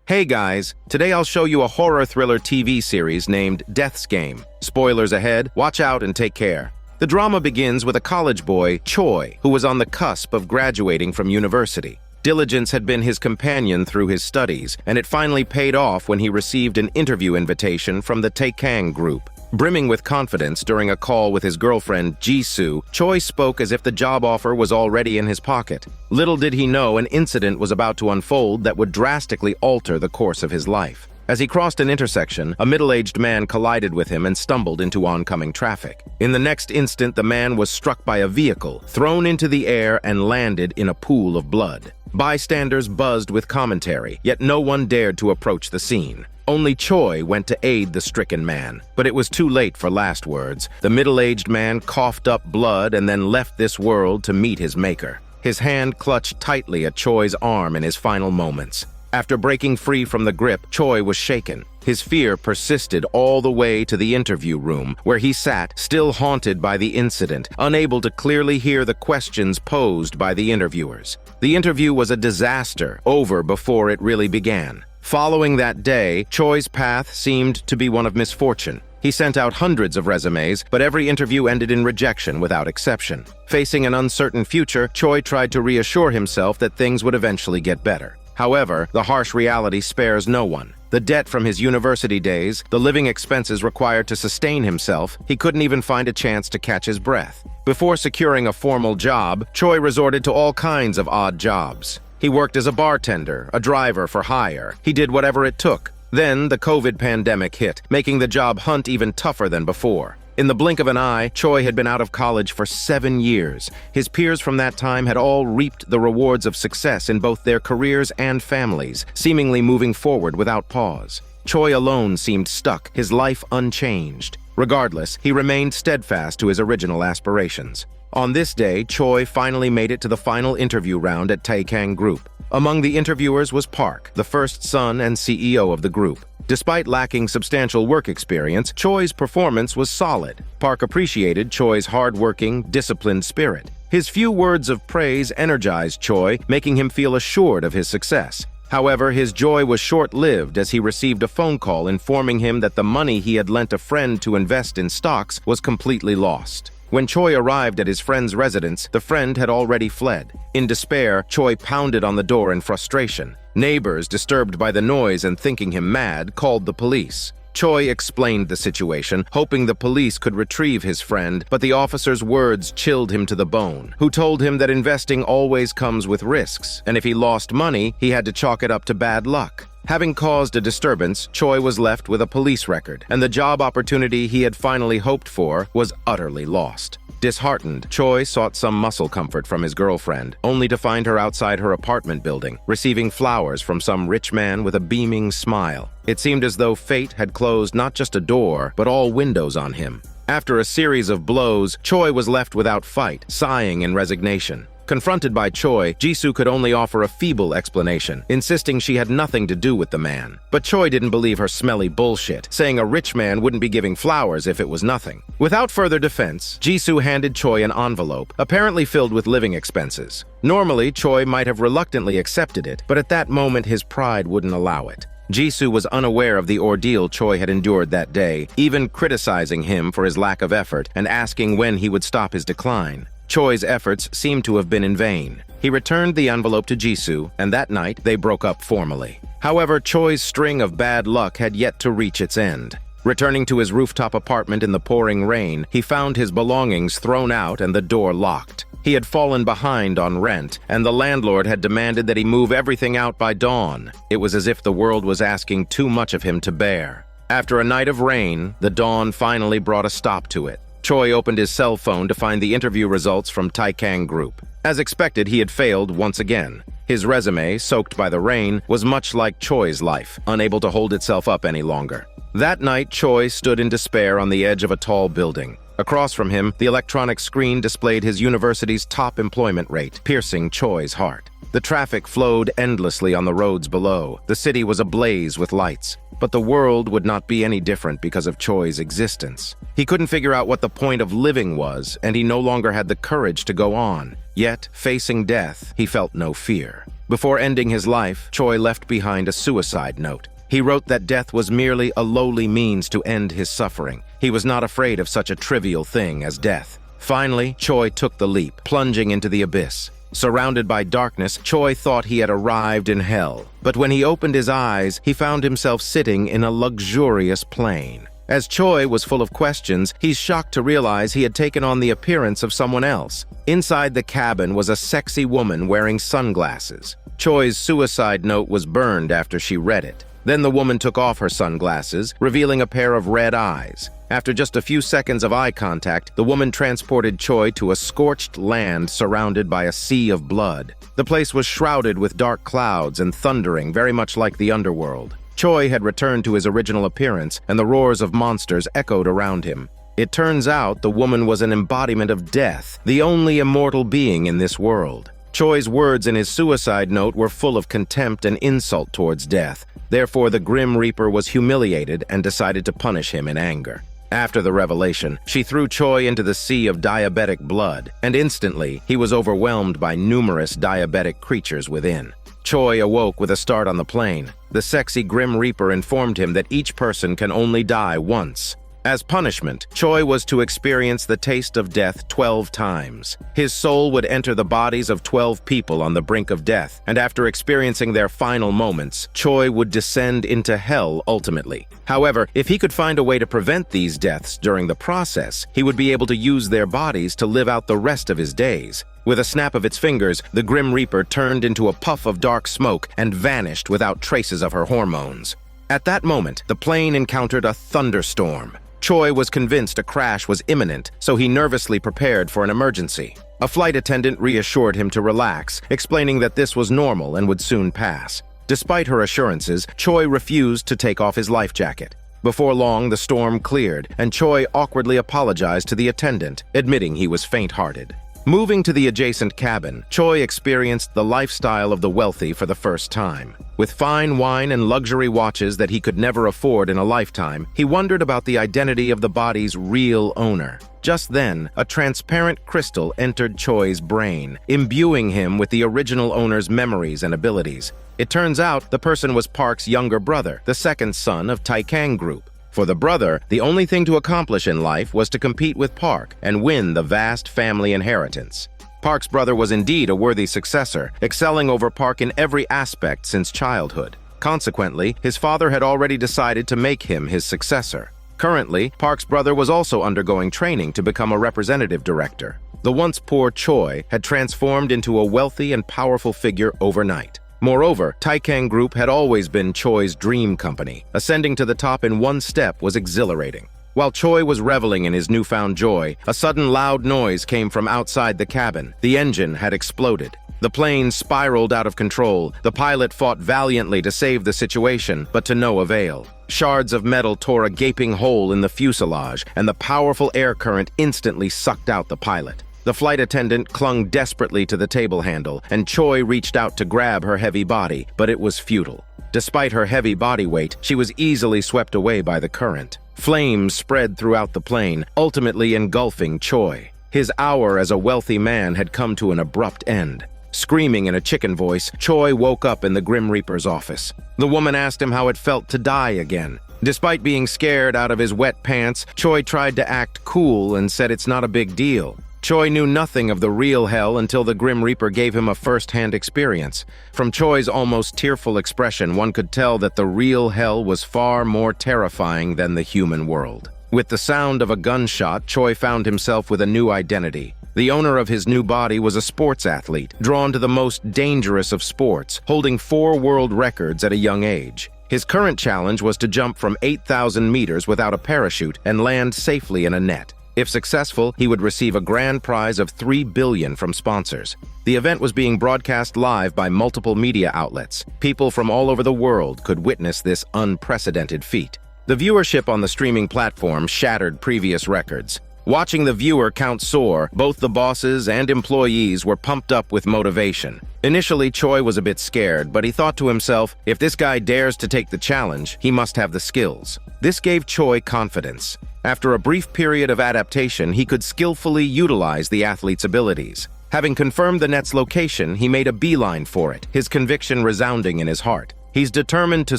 Hey guys, today I'll show you a horror thriller TV series named Death's Game. Spoilers ahead, watch out and take care. The drama begins with a college boy, Choi, who was on the cusp of graduating from university. Diligence had been his companion through his studies, and it finally paid off when he received an interview invitation from the Taekang group. Brimming with confidence during a call with his girlfriend, Jisoo, Choi spoke as if the job offer was already in his pocket. Little did he know an incident was about to unfold that would drastically alter the course of his life. As he crossed an intersection, a middle-aged man collided with him and stumbled into oncoming traffic. In the next instant, the man was struck by a vehicle, thrown into the air, and landed in a pool of blood. Bystanders buzzed with commentary, yet no one dared to approach the scene. Only Choi went to aid the stricken man, but it was too late for last words. The middle-aged man coughed up blood and then left this world to meet his maker. His hand clutched tightly at Choi's arm in his final moments. After breaking free from the grip, Choi was shaken. His fear persisted all the way to the interview room, where he sat, still haunted by the incident, unable to clearly hear the questions posed by the interviewers. The interview was a disaster, over before it really began. Following that day, Choi's path seemed to be one of misfortune. He sent out hundreds of resumes, but every interview ended in rejection without exception. Facing an uncertain future, Choi tried to reassure himself that things would eventually get better. However, the harsh reality spares no one. The debt from his university days, the living expenses required to sustain himself, he couldn't even find a chance to catch his breath. Before securing a formal job, Choi resorted to all kinds of odd jobs. He worked as a bartender, a driver for hire. He did whatever it took. Then the COVID pandemic hit, making the job hunt even tougher than before. In the blink of an eye, Choi had been out of college for 7 years. His peers from that time had all reaped the rewards of success in both their careers and families, seemingly moving forward without pause. Choi alone seemed stuck, his life unchanged. Regardless, he remained steadfast to his original aspirations. On this day, Choi finally made it to the final interview round at Taekang Group. Among the interviewers was Park, the first son and CEO of the group. Despite lacking substantial work experience, Choi's performance was solid. Park appreciated Choi's hard-working, disciplined spirit. His few words of praise energized Choi, making him feel assured of his success. However, his joy was short-lived as he received a phone call informing him that the money he had lent a friend to invest in stocks was completely lost. When Choi arrived at his friend's residence, the friend had already fled. In despair, Choi pounded on the door in frustration. Neighbors, disturbed by the noise and thinking him mad, called the police. Choi explained the situation, hoping the police could retrieve his friend, but the officer's words chilled him to the bone, who told him that investing always comes with risks, and if he lost money, he had to chalk it up to bad luck. Having caused a disturbance, Choi was left with a police record, and the job opportunity he had finally hoped for was utterly lost. Disheartened, Choi sought some muscle comfort from his girlfriend, only to find her outside her apartment building, receiving flowers from some rich man with a beaming smile. It seemed as though fate had closed not just a door, but all windows on him. After a series of blows, Choi was left without fight, sighing in resignation. Confronted by Choi, Jisoo could only offer a feeble explanation, insisting she had nothing to do with the man. But Choi didn't believe her smelly bullshit, saying a rich man wouldn't be giving flowers if it was nothing. Without further defense, Jisoo handed Choi an envelope, apparently filled with living expenses. Normally, Choi might have reluctantly accepted it, but at that moment his pride wouldn't allow it. Jisoo was unaware of the ordeal Choi had endured that day, even criticizing him for his lack of effort and asking when he would stop his decline. Choi's efforts seemed to have been in vain. He returned the envelope to Jisoo, and that night they broke up formally. However, Choi's string of bad luck had yet to reach its end. Returning to his rooftop apartment in the pouring rain, he found his belongings thrown out and the door locked. He had fallen behind on rent, and the landlord had demanded that he move everything out by dawn. It was as if the world was asking too much of him to bear. After a night of rain, the dawn finally brought a stop to it. Choi opened his cell phone to find the interview results from Taekang Group. As expected, he had failed once again. His resume, soaked by the rain, was much like Choi's life, unable to hold itself up any longer. That night, Choi stood in despair on the edge of a tall building. Across from him, the electronic screen displayed his university's top employment rate, piercing Choi's heart. The traffic flowed endlessly on the roads below. The city was ablaze with lights. But the world would not be any different because of Choi's existence. He couldn't figure out what the point of living was, and he no longer had the courage to go on. Yet, facing death, he felt no fear. Before ending his life, Choi left behind a suicide note. He wrote that death was merely a lowly means to end his suffering. He was not afraid of such a trivial thing as death. Finally, Choi took the leap, plunging into the abyss. Surrounded by darkness, Choi thought he had arrived in hell. But when he opened his eyes, he found himself sitting in a luxurious plane. As Choi was full of questions, he's shocked to realize he had taken on the appearance of someone else. Inside the cabin was a sexy woman wearing sunglasses. Choi's suicide note was burned after she read it. Then the woman took off her sunglasses, revealing a pair of red eyes. After just a few seconds of eye contact, the woman transported Choi to a scorched land surrounded by a sea of blood. The place was shrouded with dark clouds and thundering, very much like the underworld. Choi had returned to his original appearance, and the roars of monsters echoed around him. It turns out the woman was an embodiment of death, the only immortal being in this world. Choi's words in his suicide note were full of contempt and insult towards death. Therefore, the Grim Reaper was humiliated and decided to punish him in anger. After the revelation, she threw Choi into the sea of diabetic blood, and instantly he was overwhelmed by numerous diabetic creatures within. Choi awoke with a start on the plane. The sexy Grim Reaper informed him that each person can only die once. As punishment, Choi was to experience the taste of death 12 times. His soul would enter the bodies of 12 people on the brink of death, and after experiencing their final moments, Choi would descend into hell ultimately. However, if he could find a way to prevent these deaths during the process, he would be able to use their bodies to live out the rest of his days. With a snap of its fingers, the Grim Reaper turned into a puff of dark smoke and vanished without traces of her hormones. At that moment, the plane encountered a thunderstorm. Choi was convinced a crash was imminent, so he nervously prepared for an emergency. A flight attendant reassured him to relax, explaining that this was normal and would soon pass. Despite her assurances, Choi refused to take off his life jacket. Before long, the storm cleared, and Choi awkwardly apologized to the attendant, admitting he was faint-hearted. Moving to the adjacent cabin, Choi experienced the lifestyle of the wealthy for the first time. With fine wine and luxury watches that he could never afford in a lifetime, he wondered about the identity of the body's real owner. Just then, a transparent crystal entered Choi's brain, imbuing him with the original owner's memories and abilities. It turns out the person was Park's younger brother, the second son of Taikang Group. For the brother, the only thing to accomplish in life was to compete with Park and win the vast family inheritance. Park's brother was indeed a worthy successor, excelling over Park in every aspect since childhood. Consequently, his father had already decided to make him his successor. Currently, Park's brother was also undergoing training to become a representative director. The once poor Choi had transformed into a wealthy and powerful figure overnight. Moreover, Taikang Group had always been Choi's dream company. Ascending to the top in one step was exhilarating. While Choi was reveling in his newfound joy, a sudden loud noise came from outside the cabin. The engine had exploded. The plane spiraled out of control. The pilot fought valiantly to save the situation, but to no avail. Shards of metal tore a gaping hole in the fuselage, and the powerful air current instantly sucked out the pilot. The flight attendant clung desperately to the table handle, and Choi reached out to grab her heavy body, but it was futile. Despite her heavy body weight, she was easily swept away by the current. Flames spread throughout the plane, ultimately engulfing Choi. His hour as a wealthy man had come to an abrupt end. Screaming in a chicken voice, Choi woke up in the Grim Reaper's office. The woman asked him how it felt to die again. Despite being scared out of his wet pants, Choi tried to act cool and said it's not a big deal. Choi knew nothing of the real hell until the Grim Reaper gave him a first-hand experience. From Choi's almost tearful expression, one could tell that the real hell was far more terrifying than the human world. With the sound of a gunshot, Choi found himself with a new identity. The owner of his new body was a sports athlete, drawn to the most dangerous of sports, holding 4 world records at a young age. His current challenge was to jump from 8,000 meters without a parachute and land safely in a net. If successful, he would receive a grand prize of $3 billion from sponsors. The event was being broadcast live by multiple media outlets. People from all over the world could witness this unprecedented feat. The viewership on the streaming platform shattered previous records. Watching the viewer count soar, both the bosses and employees were pumped up with motivation. Initially, Choi was a bit scared, but he thought to himself, if this guy dares to take the challenge, he must have the skills. This gave Choi confidence. After a brief period of adaptation, he could skillfully utilize the athlete's abilities. Having confirmed the net's location, he made a beeline for it, his conviction resounding in his heart. He's determined to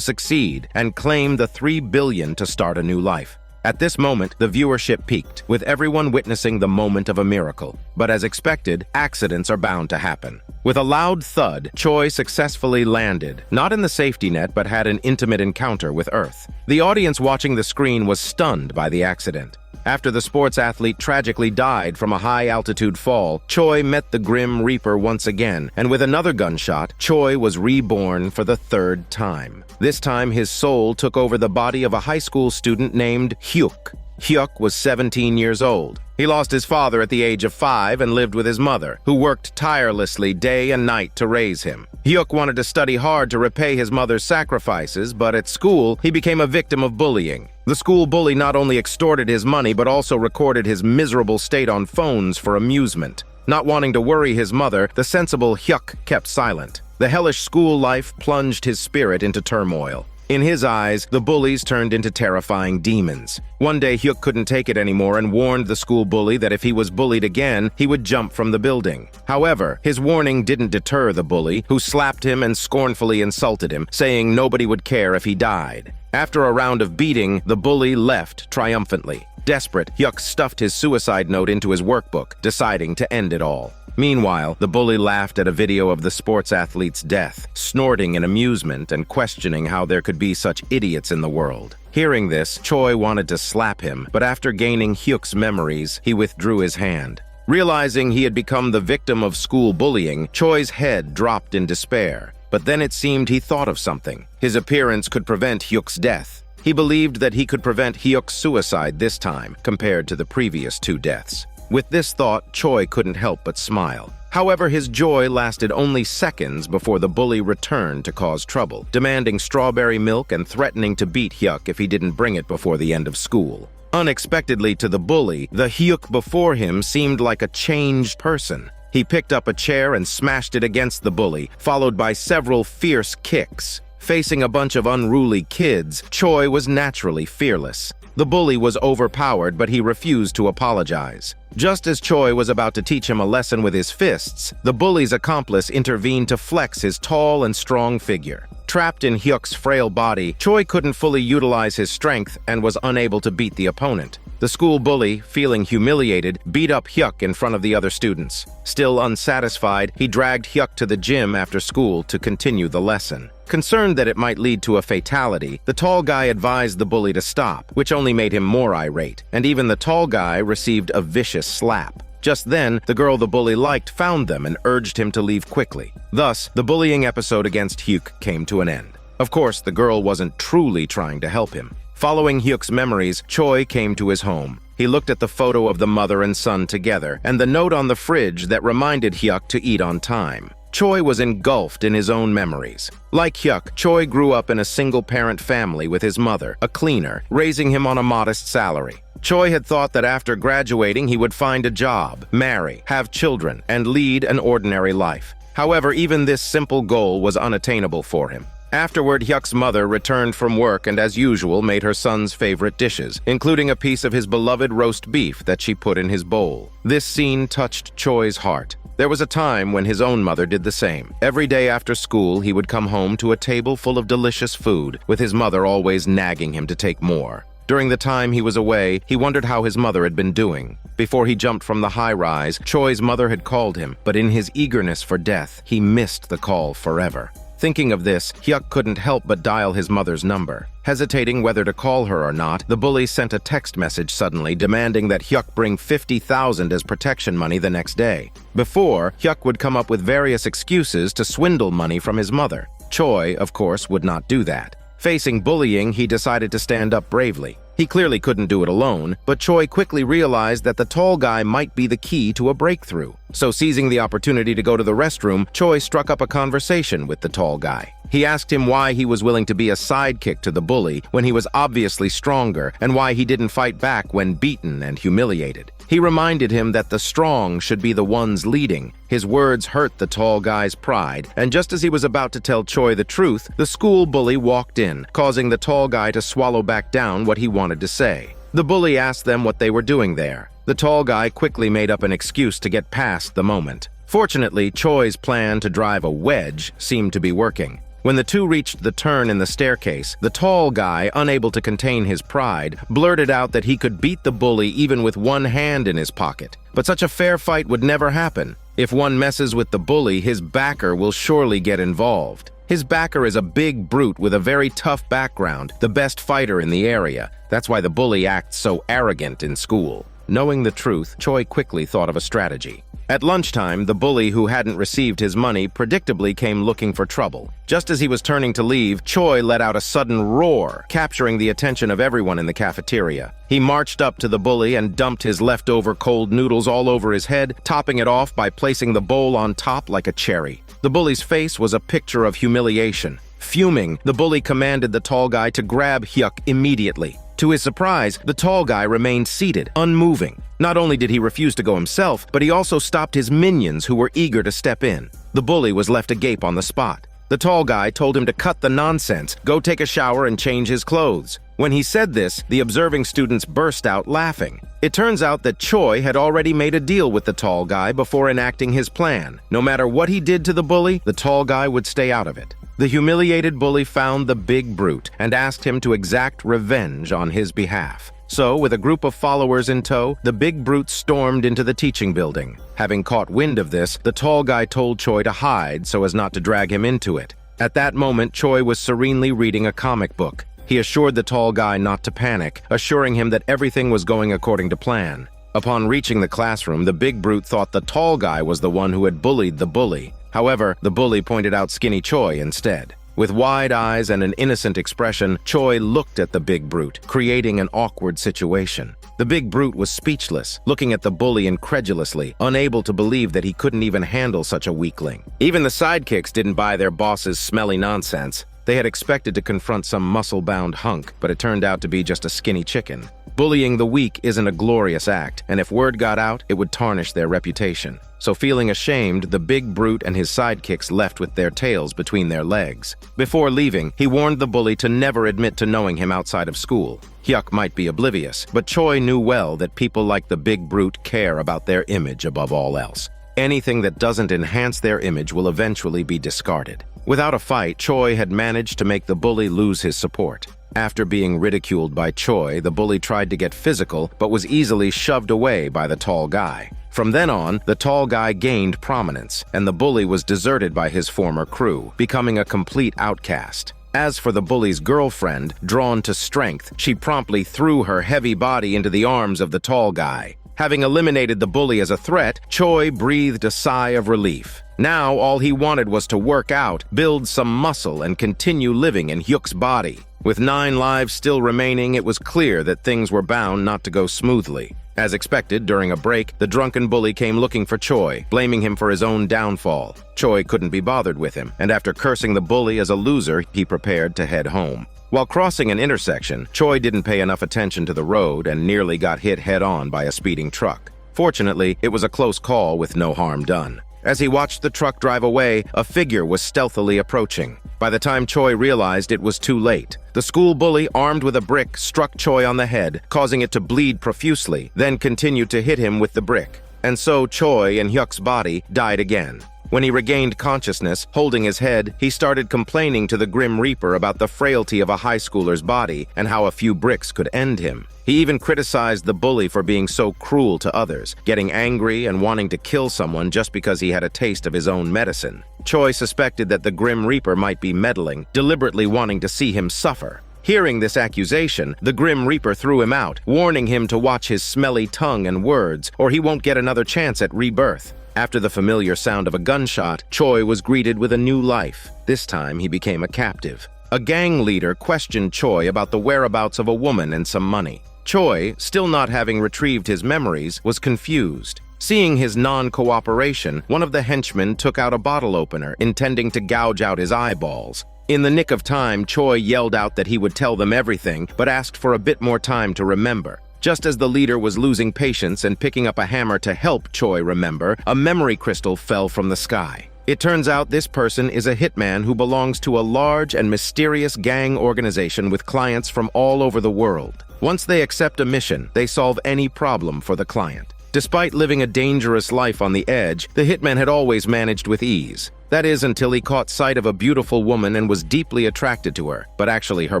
succeed and claim the $3 billion to start a new life. At this moment, the viewership peaked, with everyone witnessing the moment of a miracle. But as expected, accidents are bound to happen. With a loud thud, Choi successfully landed, not in the safety net but had an intimate encounter with Earth. The audience watching the screen was stunned by the accident. After the sports athlete tragically died from a high-altitude fall, Choi met the Grim Reaper once again, and with another gunshot, Choi was reborn for the third time. This time, his soul took over the body of a high school student named Hyuk. Hyuk was 17 years old. He lost his father at the age of 5 and lived with his mother, who worked tirelessly day and night to raise him. Hyuk wanted to study hard to repay his mother's sacrifices, but at school, he became a victim of bullying. The school bully not only extorted his money, but also recorded his miserable state on phones for amusement. Not wanting to worry his mother, the sensible Hyuk kept silent. The hellish school life plunged his spirit into turmoil. In his eyes, the bullies turned into terrifying demons. One day, Hyuk couldn't take it anymore and warned the school bully that if he was bullied again, he would jump from the building. However, his warning didn't deter the bully, who slapped him and scornfully insulted him, saying nobody would care if he died. After a round of beating, the bully left triumphantly. Desperate, Hyuk stuffed his suicide note into his workbook, deciding to end it all. Meanwhile, the bully laughed at a video of the sports athlete's death, snorting in amusement and questioning how there could be such idiots in the world. Hearing this, Choi wanted to slap him, but after gaining Hyuk's memories, he withdrew his hand. Realizing he had become the victim of school bullying, Choi's head dropped in despair. But then it seemed he thought of something. His appearance could prevent Hyuk's death. He believed that he could prevent Hyuk's suicide this time, compared to the previous 2 deaths. With this thought, Choi couldn't help but smile. However, his joy lasted only seconds before the bully returned to cause trouble, demanding strawberry milk and threatening to beat Hyuk if he didn't bring it before the end of school. Unexpectedly to the bully, the Hyuk before him seemed like a changed person. He picked up a chair and smashed it against the bully, followed by several fierce kicks. Facing a bunch of unruly kids, Choi was naturally fearless. The bully was overpowered, but he refused to apologize. Just as Choi was about to teach him a lesson with his fists, the bully's accomplice intervened to flex his tall and strong figure. Trapped in Hyuk's frail body, Choi couldn't fully utilize his strength and was unable to beat the opponent. The school bully, feeling humiliated, beat up Hyuk in front of the other students. Still unsatisfied, he dragged Hyuk to the gym after school to continue the lesson. Concerned that it might lead to a fatality, the tall guy advised the bully to stop, which only made him more irate, and even the tall guy received a vicious slap. Just then, the girl the bully liked found them and urged him to leave quickly. Thus, the bullying episode against Hyuk came to an end. Of course, the girl wasn't truly trying to help him. Following Hyuk's memories, Choi came to his home. He looked at the photo of the mother and son together, and the note on the fridge that reminded Hyuk to eat on time. Choi was engulfed in his own memories. Like Hyuk, Choi grew up in a single-parent family with his mother, a cleaner, raising him on a modest salary. Choi had thought that after graduating he would find a job, marry, have children, and lead an ordinary life. However, even this simple goal was unattainable for him. Afterward, Hyuk's mother returned from work and, as usual, made her son's favorite dishes, including a piece of his beloved roast beef that she put in his bowl. This scene touched Choi's heart. There was a time when his own mother did the same. Every day after school, he would come home to a table full of delicious food, with his mother always nagging him to take more. During the time he was away, he wondered how his mother had been doing. Before he jumped from the high-rise, Choi's mother had called him, but in his eagerness for death, he missed the call forever. Thinking of this, Hyuk couldn't help but dial his mother's number. Hesitating whether to call her or not, the bully sent a text message suddenly demanding that Hyuk bring 50,000 as protection money the next day. Before, Hyuk would come up with various excuses to swindle money from his mother. Choi, of course, would not do that. Facing bullying, he decided to stand up bravely. He clearly couldn't do it alone, but Choi quickly realized that the tall guy might be the key to a breakthrough. So seizing the opportunity to go to the restroom, Choi struck up a conversation with the tall guy. He asked him why he was willing to be a sidekick to the bully when he was obviously stronger, and why he didn't fight back when beaten and humiliated. He reminded him that the strong should be the ones leading. His words hurt the tall guy's pride, and just as he was about to tell Choi the truth, the school bully walked in, causing the tall guy to swallow back down what he wanted to say. The bully asked them what they were doing there. The tall guy quickly made up an excuse to get past the moment. Fortunately, Choi's plan to drive a wedge seemed to be working. When the two reached the turn in the staircase, the tall guy, unable to contain his pride, blurted out that he could beat the bully even with one hand in his pocket. But such a fair fight would never happen. If one messes with the bully, his backer will surely get involved. His backer is a big brute with a very tough background, the best fighter in the area. That's why the bully acts so arrogant in school. Knowing the truth, Choi quickly thought of a strategy. At lunchtime, the bully who hadn't received his money predictably came looking for trouble. Just as he was turning to leave, Choi let out a sudden roar, capturing the attention of everyone in the cafeteria. He marched up to the bully and dumped his leftover cold noodles all over his head, topping it off by placing the bowl on top like a cherry. The bully's face was a picture of humiliation. Fuming, the bully commanded the tall guy to grab Hyuk immediately. To his surprise, the tall guy remained seated, unmoving. Not only did he refuse to go himself, but he also stopped his minions who were eager to step in. The bully was left agape on the spot. The tall guy told him to cut the nonsense, go take a shower and change his clothes. When he said this, the observing students burst out laughing. It turns out that Choi had already made a deal with the tall guy before enacting his plan. No matter what he did to the bully, the tall guy would stay out of it. The humiliated bully found the big brute and asked him to exact revenge on his behalf. So, with a group of followers in tow, the big brute stormed into the teaching building. Having caught wind of this, the tall guy told Choi to hide so as not to drag him into it. At that moment, Choi was serenely reading a comic book. He assured the tall guy not to panic, assuring him that everything was going according to plan. Upon reaching the classroom, the big brute thought the tall guy was the one who had bullied the bully. However, the bully pointed out skinny Choi instead. With wide eyes and an innocent expression, Choi looked at the big brute, creating an awkward situation. The big brute was speechless, looking at the bully incredulously, unable to believe that he couldn't even handle such a weakling. Even the sidekicks didn't buy their boss's smelly nonsense. They had expected to confront some muscle-bound hunk, but it turned out to be just a skinny chicken. Bullying the weak isn't a glorious act, and if word got out, it would tarnish their reputation. So feeling ashamed, the big brute and his sidekicks left with their tails between their legs. Before leaving, he warned the bully to never admit to knowing him outside of school. Hyuk might be oblivious, but Choi knew well that people like the big brute care about their image above all else. Anything that doesn't enhance their image will eventually be discarded. Without a fight, Choi had managed to make the bully lose his support. After being ridiculed by Choi, the bully tried to get physical, but was easily shoved away by the tall guy. From then on, the tall guy gained prominence, and the bully was deserted by his former crew, becoming a complete outcast. As for the bully's girlfriend, drawn to strength, she promptly threw her heavy body into the arms of the tall guy. Having eliminated the bully as a threat, Choi breathed a sigh of relief. Now all he wanted was to work out, build some muscle, and continue living in Hyuk's body. With 9 lives still remaining, it was clear that things were bound not to go smoothly. As expected, during a break, the drunken bully came looking for Choi, blaming him for his own downfall. Choi couldn't be bothered with him, and after cursing the bully as a loser, he prepared to head home. While crossing an intersection, Choi didn't pay enough attention to the road and nearly got hit head-on by a speeding truck. Fortunately, it was a close call with no harm done. As he watched the truck drive away, a figure was stealthily approaching. By the time Choi realized, it was too late. The school bully, armed with a brick, struck Choi on the head, causing it to bleed profusely, then continued to hit him with the brick. And so Choi, in Hyuk's body, died again. When he regained consciousness, holding his head, he started complaining to the Grim Reaper about the frailty of a high schooler's body and how a few bricks could end him. He even criticized the bully for being so cruel to others, getting angry and wanting to kill someone just because he had a taste of his own medicine. Choi suspected that the Grim Reaper might be meddling, deliberately wanting to see him suffer. Hearing this accusation, the Grim Reaper threw him out, warning him to watch his smelly tongue and words, or he won't get another chance at rebirth. After the familiar sound of a gunshot, Choi was greeted with a new life. This time, he became a captive. A gang leader questioned Choi about the whereabouts of a woman and some money. Choi, still not having retrieved his memories, was confused. Seeing his non-cooperation, one of the henchmen took out a bottle opener, intending to gouge out his eyeballs. In the nick of time, Choi yelled out that he would tell them everything, but asked for a bit more time to remember. Just as the leader was losing patience and picking up a hammer to help Choi remember, a memory crystal fell from the sky. It turns out this person is a hitman who belongs to a large and mysterious gang organization with clients from all over the world. Once they accept a mission, they solve any problem for the client. Despite living a dangerous life on the edge, the hitman had always managed with ease. That is, until he caught sight of a beautiful woman and was deeply attracted to her, but actually her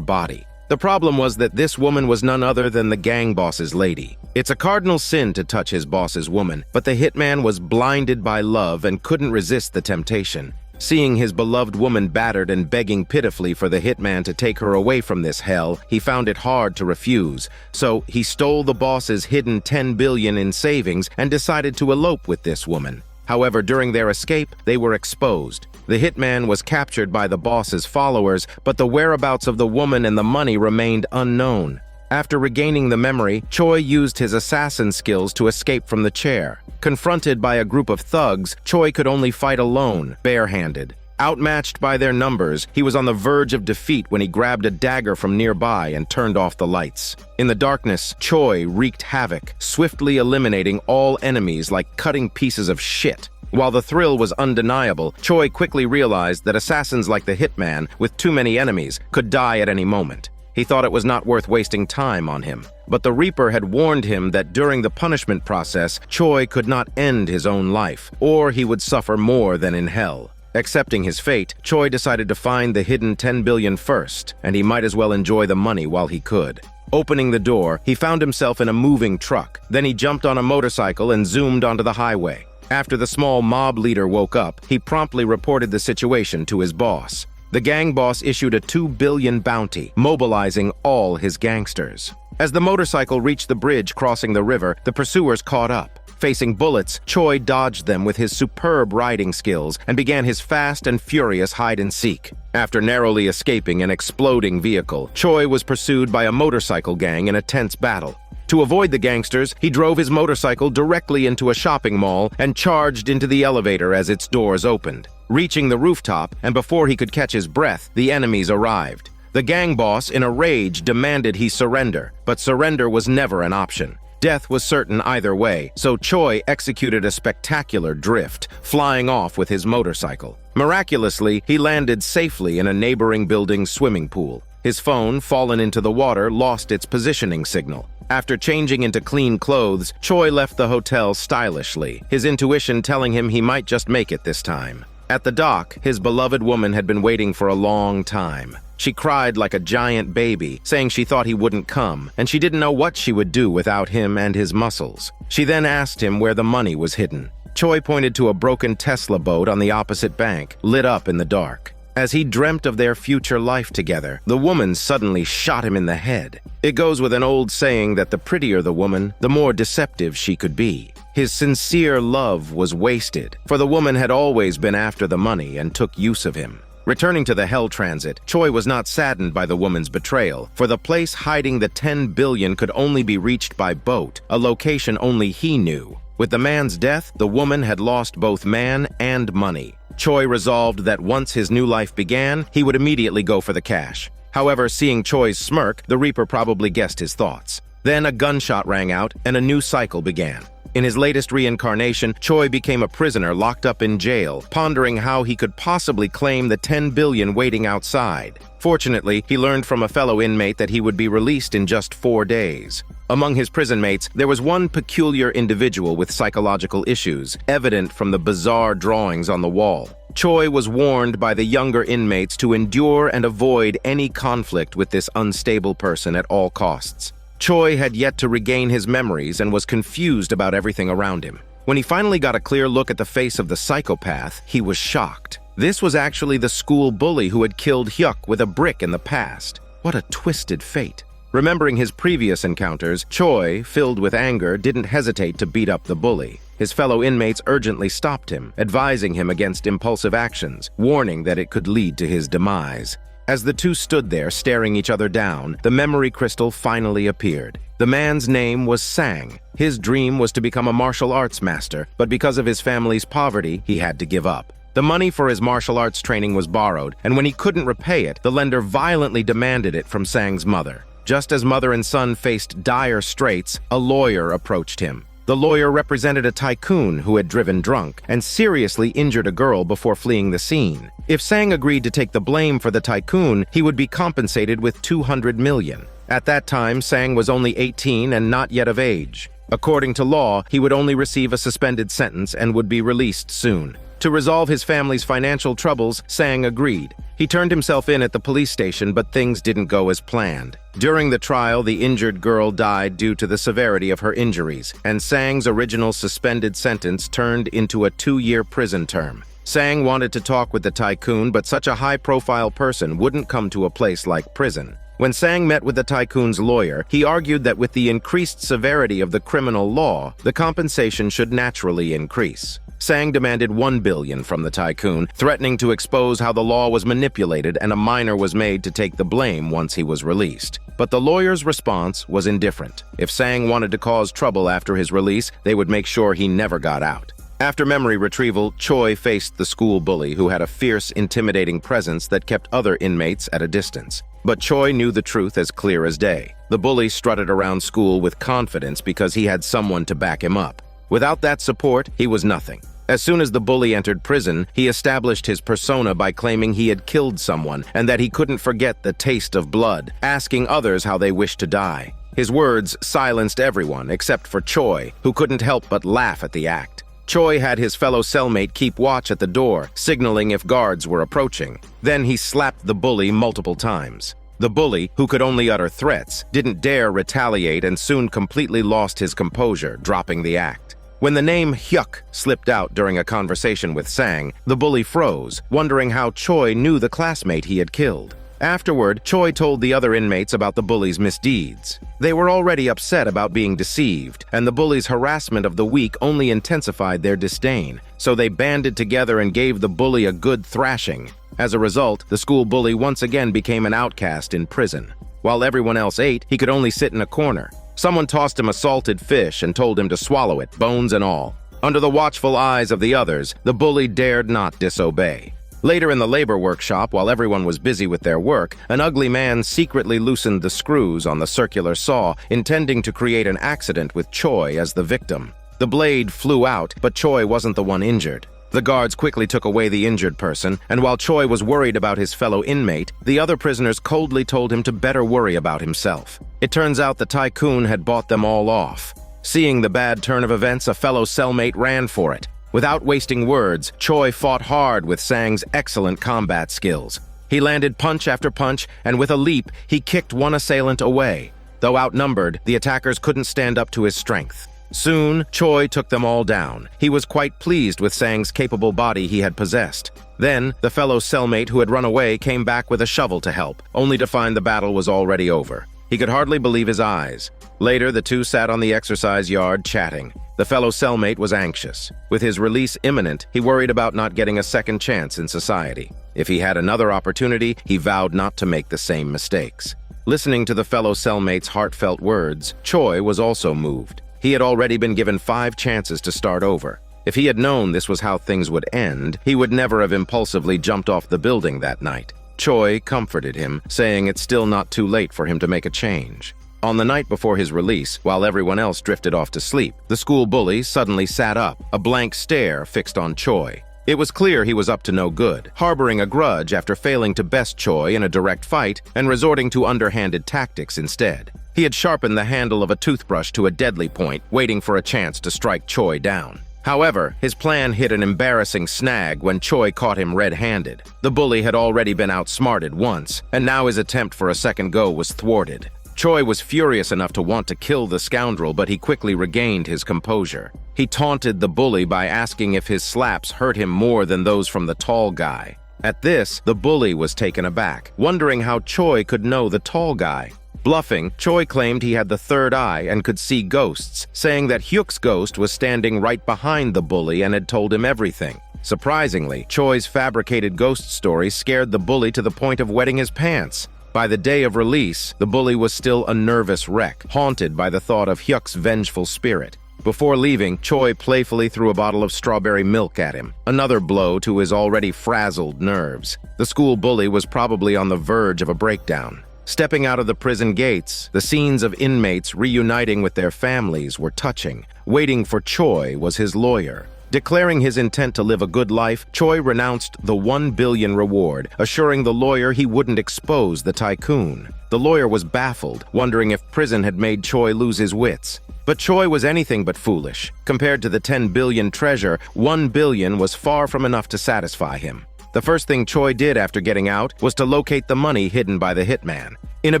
body. The problem was that this woman was none other than the gang boss's lady. It's a cardinal sin to touch his boss's woman, but the hitman was blinded by love and couldn't resist the temptation. Seeing his beloved woman battered and begging pitifully for the hitman to take her away from this hell, he found it hard to refuse. So he stole the boss's hidden $10 billion in savings and decided to elope with this woman. However, during their escape, they were exposed. The hitman was captured by the boss's followers, but the whereabouts of the woman and the money remained unknown. After regaining the memory, Choi used his assassin skills to escape from the chair. Confronted by a group of thugs, Choi could only fight alone, barehanded. Outmatched by their numbers, he was on the verge of defeat when he grabbed a dagger from nearby and turned off the lights. In the darkness, Choi wreaked havoc, swiftly eliminating all enemies like cutting pieces of shit. While the thrill was undeniable, Choi quickly realized that assassins like the hitman, with too many enemies, could die at any moment. He thought it was not worth wasting time on him. But the Reaper had warned him that during the punishment process, Choi could not end his own life, or he would suffer more than in hell. Accepting his fate, Choi decided to find the hidden $10 billion first, and he might as well enjoy the money while he could. Opening the door, he found himself in a moving truck. Then he jumped on a motorcycle and zoomed onto the highway. After the small mob leader woke up, he promptly reported the situation to his boss. The gang boss issued a $2 billion bounty, mobilizing all his gangsters. As the motorcycle reached the bridge crossing the river, the pursuers caught up. Facing bullets, Choi dodged them with his superb riding skills and began his fast and furious hide-and-seek. After narrowly escaping an exploding vehicle, Choi was pursued by a motorcycle gang in a tense battle. To avoid the gangsters, he drove his motorcycle directly into a shopping mall and charged into the elevator as its doors opened. Reaching the rooftop, and before he could catch his breath, the enemies arrived. The gang boss, in a rage, demanded he surrender, but surrender was never an option. Death was certain either way, so Choi executed a spectacular drift, flying off with his motorcycle. Miraculously, he landed safely in a neighboring building's swimming pool. His phone, fallen into the water, lost its positioning signal. After changing into clean clothes, Choi left the hotel stylishly, his intuition telling him he might just make it this time. At the dock, his beloved woman had been waiting for a long time. She cried like a giant baby, saying she thought he wouldn't come, and she didn't know what she would do without him and his muscles. She then asked him where the money was hidden. Choi pointed to a broken Tesla boat on the opposite bank, lit up in the dark. As he dreamt of their future life together, the woman suddenly shot him in the head. It goes with an old saying that the prettier the woman, the more deceptive she could be. His sincere love was wasted, for the woman had always been after the money and took use of him. Returning to the Hell Transit, Choi was not saddened by the woman's betrayal, for the place hiding the $10 billion could only be reached by boat, a location only he knew. With the man's death, the woman had lost both man and money. Choi resolved that once his new life began, he would immediately go for the cash. However, seeing Choi's smirk, the Reaper probably guessed his thoughts. Then a gunshot rang out, and a new cycle began. In his latest reincarnation, Choi became a prisoner locked up in jail, pondering how he could possibly claim the $10 billion waiting outside. Fortunately, he learned from a fellow inmate that he would be released in just 4 days. Among his prison mates, there was one peculiar individual with psychological issues, evident from the bizarre drawings on the wall. Choi was warned by the younger inmates to endure and avoid any conflict with this unstable person at all costs. Choi had yet to regain his memories and was confused about everything around him. When he finally got a clear look at the face of the psychopath, he was shocked. This was actually the school bully who had killed Hyuk with a brick in the past. What a twisted fate. Remembering his previous encounters, Choi, filled with anger, didn't hesitate to beat up the bully. His fellow inmates urgently stopped him, advising him against impulsive actions, warning that it could lead to his demise. As the two stood there staring each other down, the memory crystal finally appeared. The man's name was Sang. His dream was to become a martial arts master, but because of his family's poverty, he had to give up. The money for his martial arts training was borrowed, and when he couldn't repay it, the lender violently demanded it from Sang's mother. Just as mother and son faced dire straits, a lawyer approached him. The lawyer represented a tycoon who had driven drunk and seriously injured a girl before fleeing the scene. If Sang agreed to take the blame for the tycoon, he would be compensated with 200 million. At that time, Sang was only 18 and not yet of age. According to law, he would only receive a suspended sentence and would be released soon. To resolve his family's financial troubles, Sang agreed. He turned himself in at the police station, but things didn't go as planned. During the trial, the injured girl died due to the severity of her injuries, and Sang's original suspended sentence turned into a 2-year prison term. Sang wanted to talk with the tycoon, but such a high-profile person wouldn't come to a place like prison. When Sang met with the tycoon's lawyer, he argued that with the increased severity of the criminal law, the compensation should naturally increase. Sang demanded 1 billion from the tycoon, threatening to expose how the law was manipulated and a minor was made to take the blame once he was released. But the lawyer's response was indifferent. If Sang wanted to cause trouble after his release, they would make sure he never got out. After memory retrieval, Choi faced the school bully who had a fierce, intimidating presence that kept other inmates at a distance. But Choi knew the truth as clear as day. The bully strutted around school with confidence because he had someone to back him up. Without that support, he was nothing. As soon as the bully entered prison, he established his persona by claiming he had killed someone and that he couldn't forget the taste of blood, asking others how they wished to die. His words silenced everyone except for Choi, who couldn't help but laugh at the act. Choi had his fellow cellmate keep watch at the door, signaling if guards were approaching. Then he slapped the bully multiple times. The bully, who could only utter threats, didn't dare retaliate and soon completely lost his composure, dropping the act. When the name Hyuk slipped out during a conversation with Sang, the bully froze, wondering how Choi knew the classmate he had killed. Afterward, Choi told the other inmates about the bully's misdeeds. They were already upset about being deceived, and the bully's harassment of the weak only intensified their disdain, so they banded together and gave the bully a good thrashing. As a result, the school bully once again became an outcast in prison. While everyone else ate, he could only sit in a corner. Someone tossed him a salted fish and told him to swallow it, bones and all. Under the watchful eyes of the others, the bully dared not disobey. Later in the labor workshop, while everyone was busy with their work, an ugly man secretly loosened the screws on the circular saw, intending to create an accident with Choi as the victim. The blade flew out, but Choi wasn't the one injured. The guards quickly took away the injured person, and while Choi was worried about his fellow inmate, the other prisoners coldly told him to better worry about himself. It turns out the tycoon had bought them all off. Seeing the bad turn of events, a fellow cellmate ran for it. Without wasting words, Choi fought hard with Sang's excellent combat skills. He landed punch after punch, and with a leap, he kicked one assailant away. Though outnumbered, the attackers couldn't stand up to his strength. Soon, Choi took them all down. He was quite pleased with Sang's capable body he had possessed. Then, the fellow cellmate who had run away came back with a shovel to help, only to find the battle was already over. He could hardly believe his eyes. Later, the two sat on the exercise yard chatting. The fellow cellmate was anxious. With his release imminent, he worried about not getting a second chance in society. If he had another opportunity, he vowed not to make the same mistakes. Listening to the fellow cellmate's heartfelt words, Choi was also moved. He had already been given 5 chances to start over. If he had known this was how things would end, he would never have impulsively jumped off the building that night. Choi comforted him, saying it's still not too late for him to make a change. On the night before his release, while everyone else drifted off to sleep, the school bully suddenly sat up, a blank stare fixed on Choi. It was clear he was up to no good, harboring a grudge after failing to best Choi in a direct fight and resorting to underhanded tactics instead. He had sharpened the handle of a toothbrush to a deadly point, waiting for a chance to strike Choi down. However, his plan hit an embarrassing snag when Choi caught him red-handed. The bully had already been outsmarted once, and now his attempt for a second go was thwarted. Choi was furious enough to want to kill the scoundrel, but he quickly regained his composure. He taunted the bully by asking if his slaps hurt him more than those from the tall guy. At this, the bully was taken aback, wondering how Choi could know the tall guy. Bluffing, Choi claimed he had the third eye and could see ghosts, saying that Hyuk's ghost was standing right behind the bully and had told him everything. Surprisingly, Choi's fabricated ghost story scared the bully to the point of wetting his pants. By the day of release, the bully was still a nervous wreck, haunted by the thought of Hyuk's vengeful spirit. Before leaving, Choi playfully threw a bottle of strawberry milk at him, another blow to his already frazzled nerves. The school bully was probably on the verge of a breakdown. Stepping out of the prison gates, the scenes of inmates reuniting with their families were touching. Waiting for Choi was his lawyer. Declaring his intent to live a good life, Choi renounced the $1 billion reward, assuring the lawyer he wouldn't expose the tycoon. The lawyer was baffled, wondering if prison had made Choi lose his wits. But Choi was anything but foolish. Compared to the $10 billion treasure, $1 billion was far from enough to satisfy him. The first thing Choi did after getting out was to locate the money hidden by the hitman. In a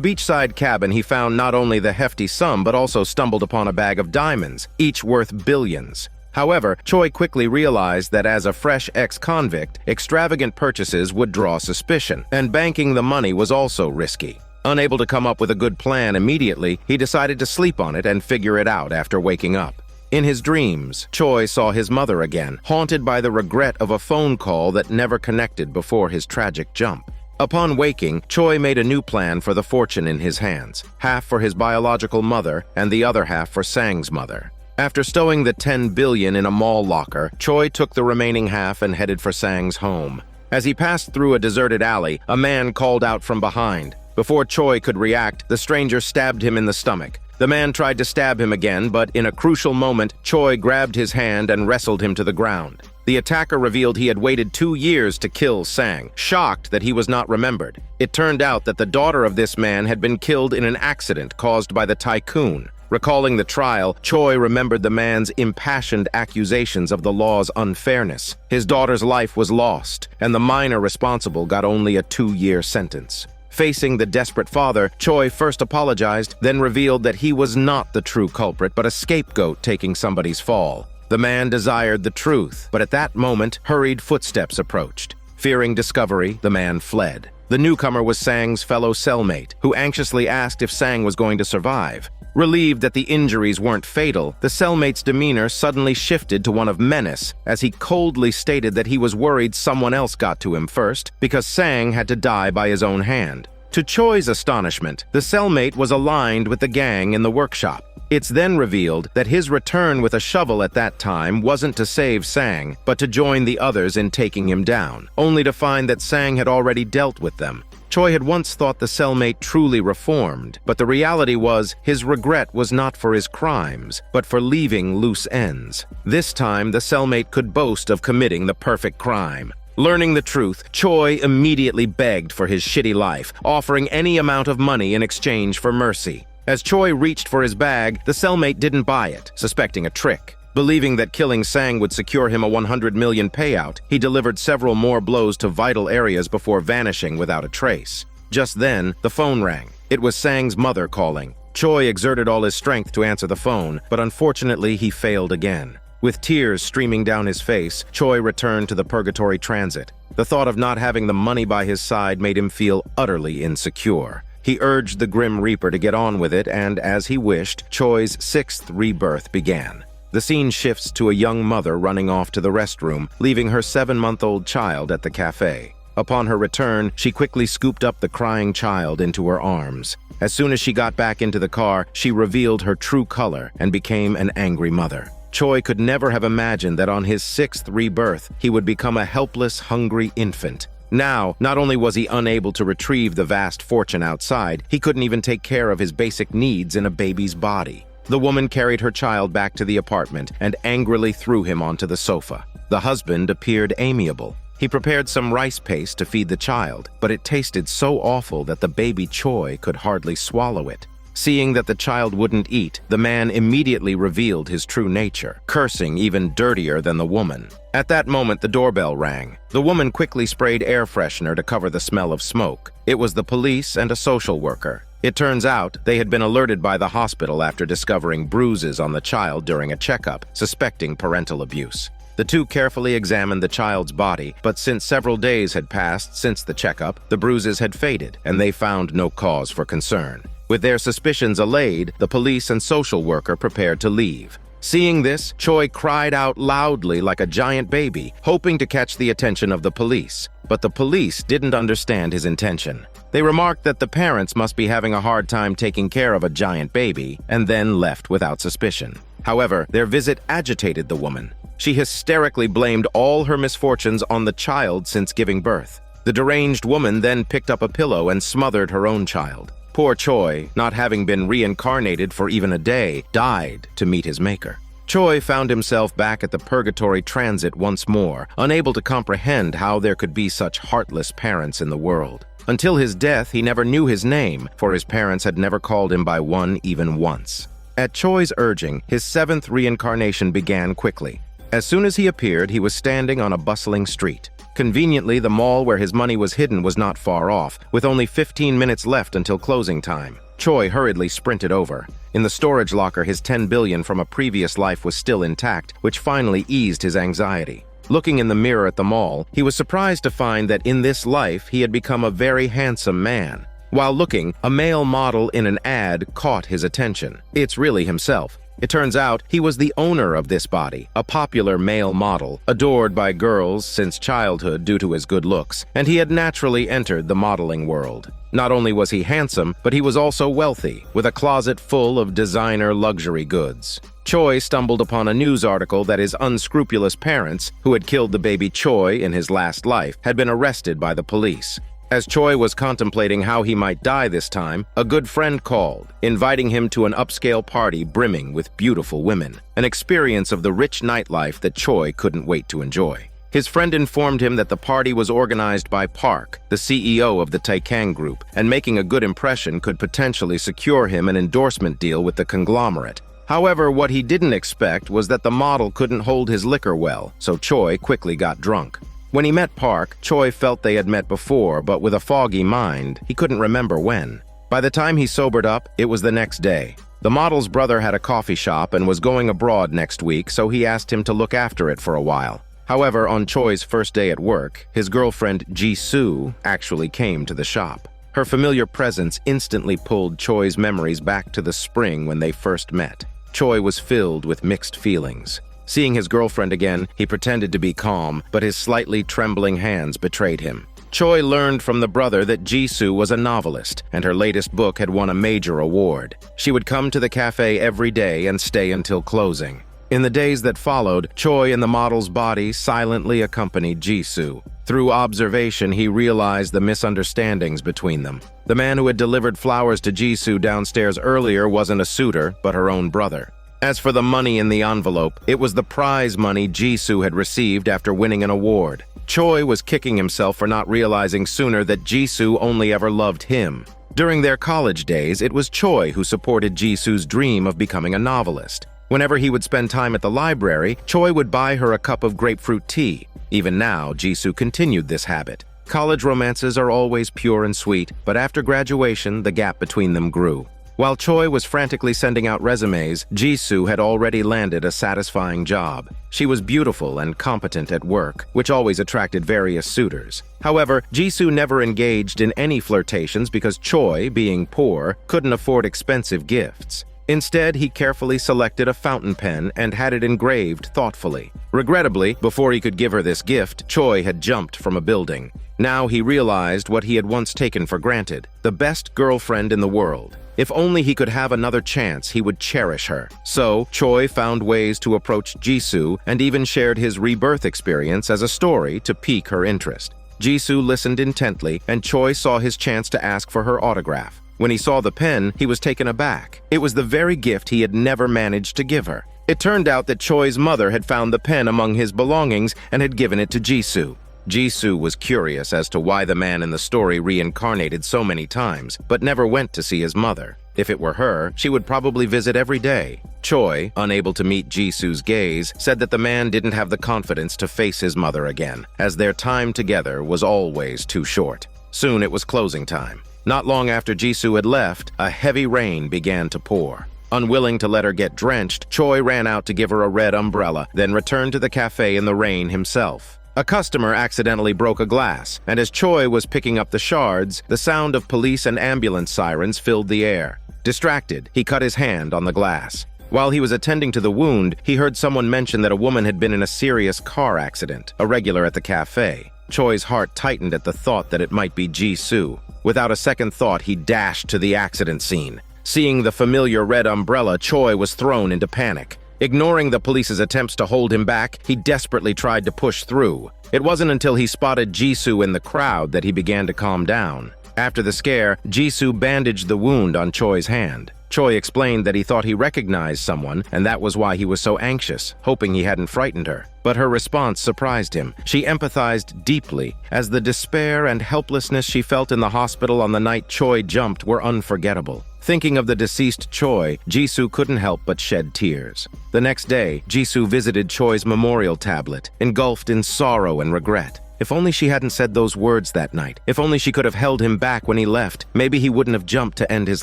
beachside cabin, he found not only the hefty sum, but also stumbled upon a bag of diamonds, each worth billions. However, Choi quickly realized that as a fresh ex-convict, extravagant purchases would draw suspicion, and banking the money was also risky. Unable to come up with a good plan immediately, he decided to sleep on it and figure it out after waking up. In his dreams, Choi saw his mother again, haunted by the regret of a phone call that never connected before his tragic jump. Upon waking, Choi made a new plan for the fortune in his hands, half for his biological mother and the other half for Sang's mother. After stowing the $10 billion in a mall locker, Choi took the remaining half and headed for Sang's home. As he passed through a deserted alley, a man called out from behind. Before Choi could react, the stranger stabbed him in the stomach. The man tried to stab him again, but in a crucial moment, Choi grabbed his hand and wrestled him to the ground. The attacker revealed he had waited 2 years to kill Sang, shocked that he was not remembered. It turned out that the daughter of this man had been killed in an accident caused by the tycoon. Recalling the trial, Choi remembered the man's impassioned accusations of the law's unfairness. His daughter's life was lost, and the minor responsible got only a 2-year sentence. Facing the desperate father, Choi first apologized, then revealed that he was not the true culprit, but a scapegoat taking somebody's fall. The man desired the truth, but at that moment, hurried footsteps approached. Fearing discovery, the man fled. The newcomer was Sang's fellow cellmate, who anxiously asked if Sang was going to survive. Relieved that the injuries weren't fatal, the cellmate's demeanor suddenly shifted to one of menace, as he coldly stated that he was worried someone else got to him first, because Sang had to die by his own hand. To Choi's astonishment, the cellmate was aligned with the gang in the workshop. It's then revealed that his return with a shovel at that time wasn't to save Sang, but to join the others in taking him down, only to find that Sang had already dealt with them. Choi had once thought the cellmate truly reformed, but the reality was his regret was not for his crimes, but for leaving loose ends. This time, the cellmate could boast of committing the perfect crime. Learning the truth, Choi immediately begged for his shitty life, offering any amount of money in exchange for mercy. As Choi reached for his bag, the cellmate didn't buy it, suspecting a trick. Believing that killing Sang would secure him a $100 million payout, he delivered several more blows to vital areas before vanishing without a trace. Just then, the phone rang. It was Sang's mother calling. Choi exerted all his strength to answer the phone, but unfortunately he failed again. With tears streaming down his face, Choi returned to the Purgatory Transit. The thought of not having the money by his side made him feel utterly insecure. He urged the Grim Reaper to get on with it, and as he wished, Choi's 6th rebirth began. The scene shifts to a young mother running off to the restroom, leaving her 7-month-old child at the cafe. Upon her return, she quickly scooped up the crying child into her arms. As soon as she got back into the car, she revealed her true color and became an angry mother. Choi could never have imagined that on his 6th rebirth, he would become a helpless, hungry infant. Now, not only was he unable to retrieve the vast fortune outside, he couldn't even take care of his basic needs in a baby's body. The woman carried her child back to the apartment and angrily threw him onto the sofa. The husband appeared amiable. He prepared some rice paste to feed the child, but it tasted so awful that the baby Choi could hardly swallow it. Seeing that the child wouldn't eat, the man immediately revealed his true nature, cursing even dirtier than the woman. At that moment, the doorbell rang. The woman quickly sprayed air freshener to cover the smell of smoke. It was the police and a social worker. It turns out they had been alerted by the hospital after discovering bruises on the child during a checkup, suspecting parental abuse. The two carefully examined the child's body, but since several days had passed since the checkup, the bruises had faded, and they found no cause for concern. With their suspicions allayed, the police and social worker prepared to leave. Seeing this, Choi cried out loudly like a giant baby, hoping to catch the attention of the police. But the police didn't understand his intention. They remarked that the parents must be having a hard time taking care of a giant baby, and then left without suspicion. However, their visit agitated the woman. She hysterically blamed all her misfortunes on the child since giving birth. The deranged woman then picked up a pillow and smothered her own child. Poor Choi, not having been reincarnated for even a day, died to meet his maker. Choi found himself back at the purgatory transit once more, unable to comprehend how there could be such heartless parents in the world. Until his death, he never knew his name, for his parents had never called him by one even once. At Choi's urging, his seventh reincarnation began quickly. As soon as he appeared, he was standing on a bustling street. Conveniently, the mall where his money was hidden was not far off, with only 15 minutes left until closing time. Choi hurriedly sprinted over. In the storage locker, his 10 billion from a previous life was still intact, which finally eased his anxiety. Looking in the mirror at the mall, he was surprised to find that in this life he had become a very handsome man. While looking, a male model in an ad caught his attention. It's really himself. It turns out he was the owner of this body, a popular male model, adored by girls since childhood due to his good looks, and he had naturally entered the modeling world. Not only was he handsome, but he was also wealthy, with a closet full of designer luxury goods. Choi stumbled upon a news article that his unscrupulous parents, who had killed the baby Choi in his last life, had been arrested by the police. As Choi was contemplating how he might die this time, a good friend called, inviting him to an upscale party brimming with beautiful women, an experience of the rich nightlife that Choi couldn't wait to enjoy. His friend informed him that the party was organized by Park, the CEO of the Taekang Group, and making a good impression could potentially secure him an endorsement deal with the conglomerate. However, what he didn't expect was that the model couldn't hold his liquor well, so Choi quickly got drunk. When he met Park, Choi felt they had met before, but with a foggy mind, he couldn't remember when. By the time he sobered up, it was the next day. The model's brother had a coffee shop and was going abroad next week, so he asked him to look after it for a while. However, on Choi's first day at work, his girlfriend Jisoo actually came to the shop. Her familiar presence instantly pulled Choi's memories back to the spring when they first met. Choi was filled with mixed feelings. Seeing his girlfriend again, he pretended to be calm, but his slightly trembling hands betrayed him. Choi learned from the brother that Jisoo was a novelist, and her latest book had won a major award. She would come to the cafe every day and stay until closing. In the days that followed, Choi and the model's body silently accompanied Jisoo. Through observation, he realized the misunderstandings between them. The man who had delivered flowers to Jisoo downstairs earlier wasn't a suitor, but her own brother. As for the money in the envelope, it was the prize money Jisoo had received after winning an award. Choi was kicking himself for not realizing sooner that Jisoo only ever loved him. During their college days, it was Choi who supported Jisoo's dream of becoming a novelist. Whenever he would spend time at the library, Choi would buy her a cup of grapefruit tea. Even now, Jisoo continued this habit. College romances are always pure and sweet, but after graduation, the gap between them grew. While Choi was frantically sending out resumes, Jisoo had already landed a satisfying job. She was beautiful and competent at work, which always attracted various suitors. However, Jisoo never engaged in any flirtations because Choi, being poor, couldn't afford expensive gifts. Instead, he carefully selected a fountain pen and had it engraved thoughtfully. Regrettably, before he could give her this gift, Choi had jumped from a building. Now he realized what he had once taken for granted: the best girlfriend in the world. If only he could have another chance, he would cherish her. So, Choi found ways to approach Jisoo and even shared his rebirth experience as a story to pique her interest. Jisoo listened intently, and Choi saw his chance to ask for her autograph. When he saw the pen, he was taken aback. It was the very gift he had never managed to give her. It turned out that Choi's mother had found the pen among his belongings and had given it to Jisoo. Jisoo was curious as to why the man in the story reincarnated so many times, but never went to see his mother. If it were her, she would probably visit every day. Choi, unable to meet Jisoo's gaze, said that the man didn't have the confidence to face his mother again, as their time together was always too short. Soon it was closing time. Not long after Jisoo had left, a heavy rain began to pour. Unwilling to let her get drenched, Choi ran out to give her a red umbrella, then returned to the cafe in the rain himself. A customer accidentally broke a glass, and as Choi was picking up the shards, the sound of police and ambulance sirens filled the air. Distracted, he cut his hand on the glass. While he was attending to the wound, he heard someone mention that a woman had been in a serious car accident, a regular at the cafe. Choi's heart tightened at the thought that it might be Jisoo. Without a second thought, he dashed to the accident scene. Seeing the familiar red umbrella, Choi was thrown into panic. Ignoring the police's attempts to hold him back, he desperately tried to push through. It wasn't until he spotted Jisoo in the crowd that he began to calm down. After the scare, Jisoo bandaged the wound on Choi's hand. Choi explained that he thought he recognized someone, and that was why he was so anxious, hoping he hadn't frightened her. But her response surprised him. She empathized deeply, as the despair and helplessness she felt in the hospital on the night Choi jumped were unforgettable. Thinking of the deceased Choi, Jisoo couldn't help but shed tears. The next day, Jisoo visited Choi's memorial tablet, engulfed in sorrow and regret. If only she hadn't said those words that night. If only she could have held him back when he left, maybe he wouldn't have jumped to end his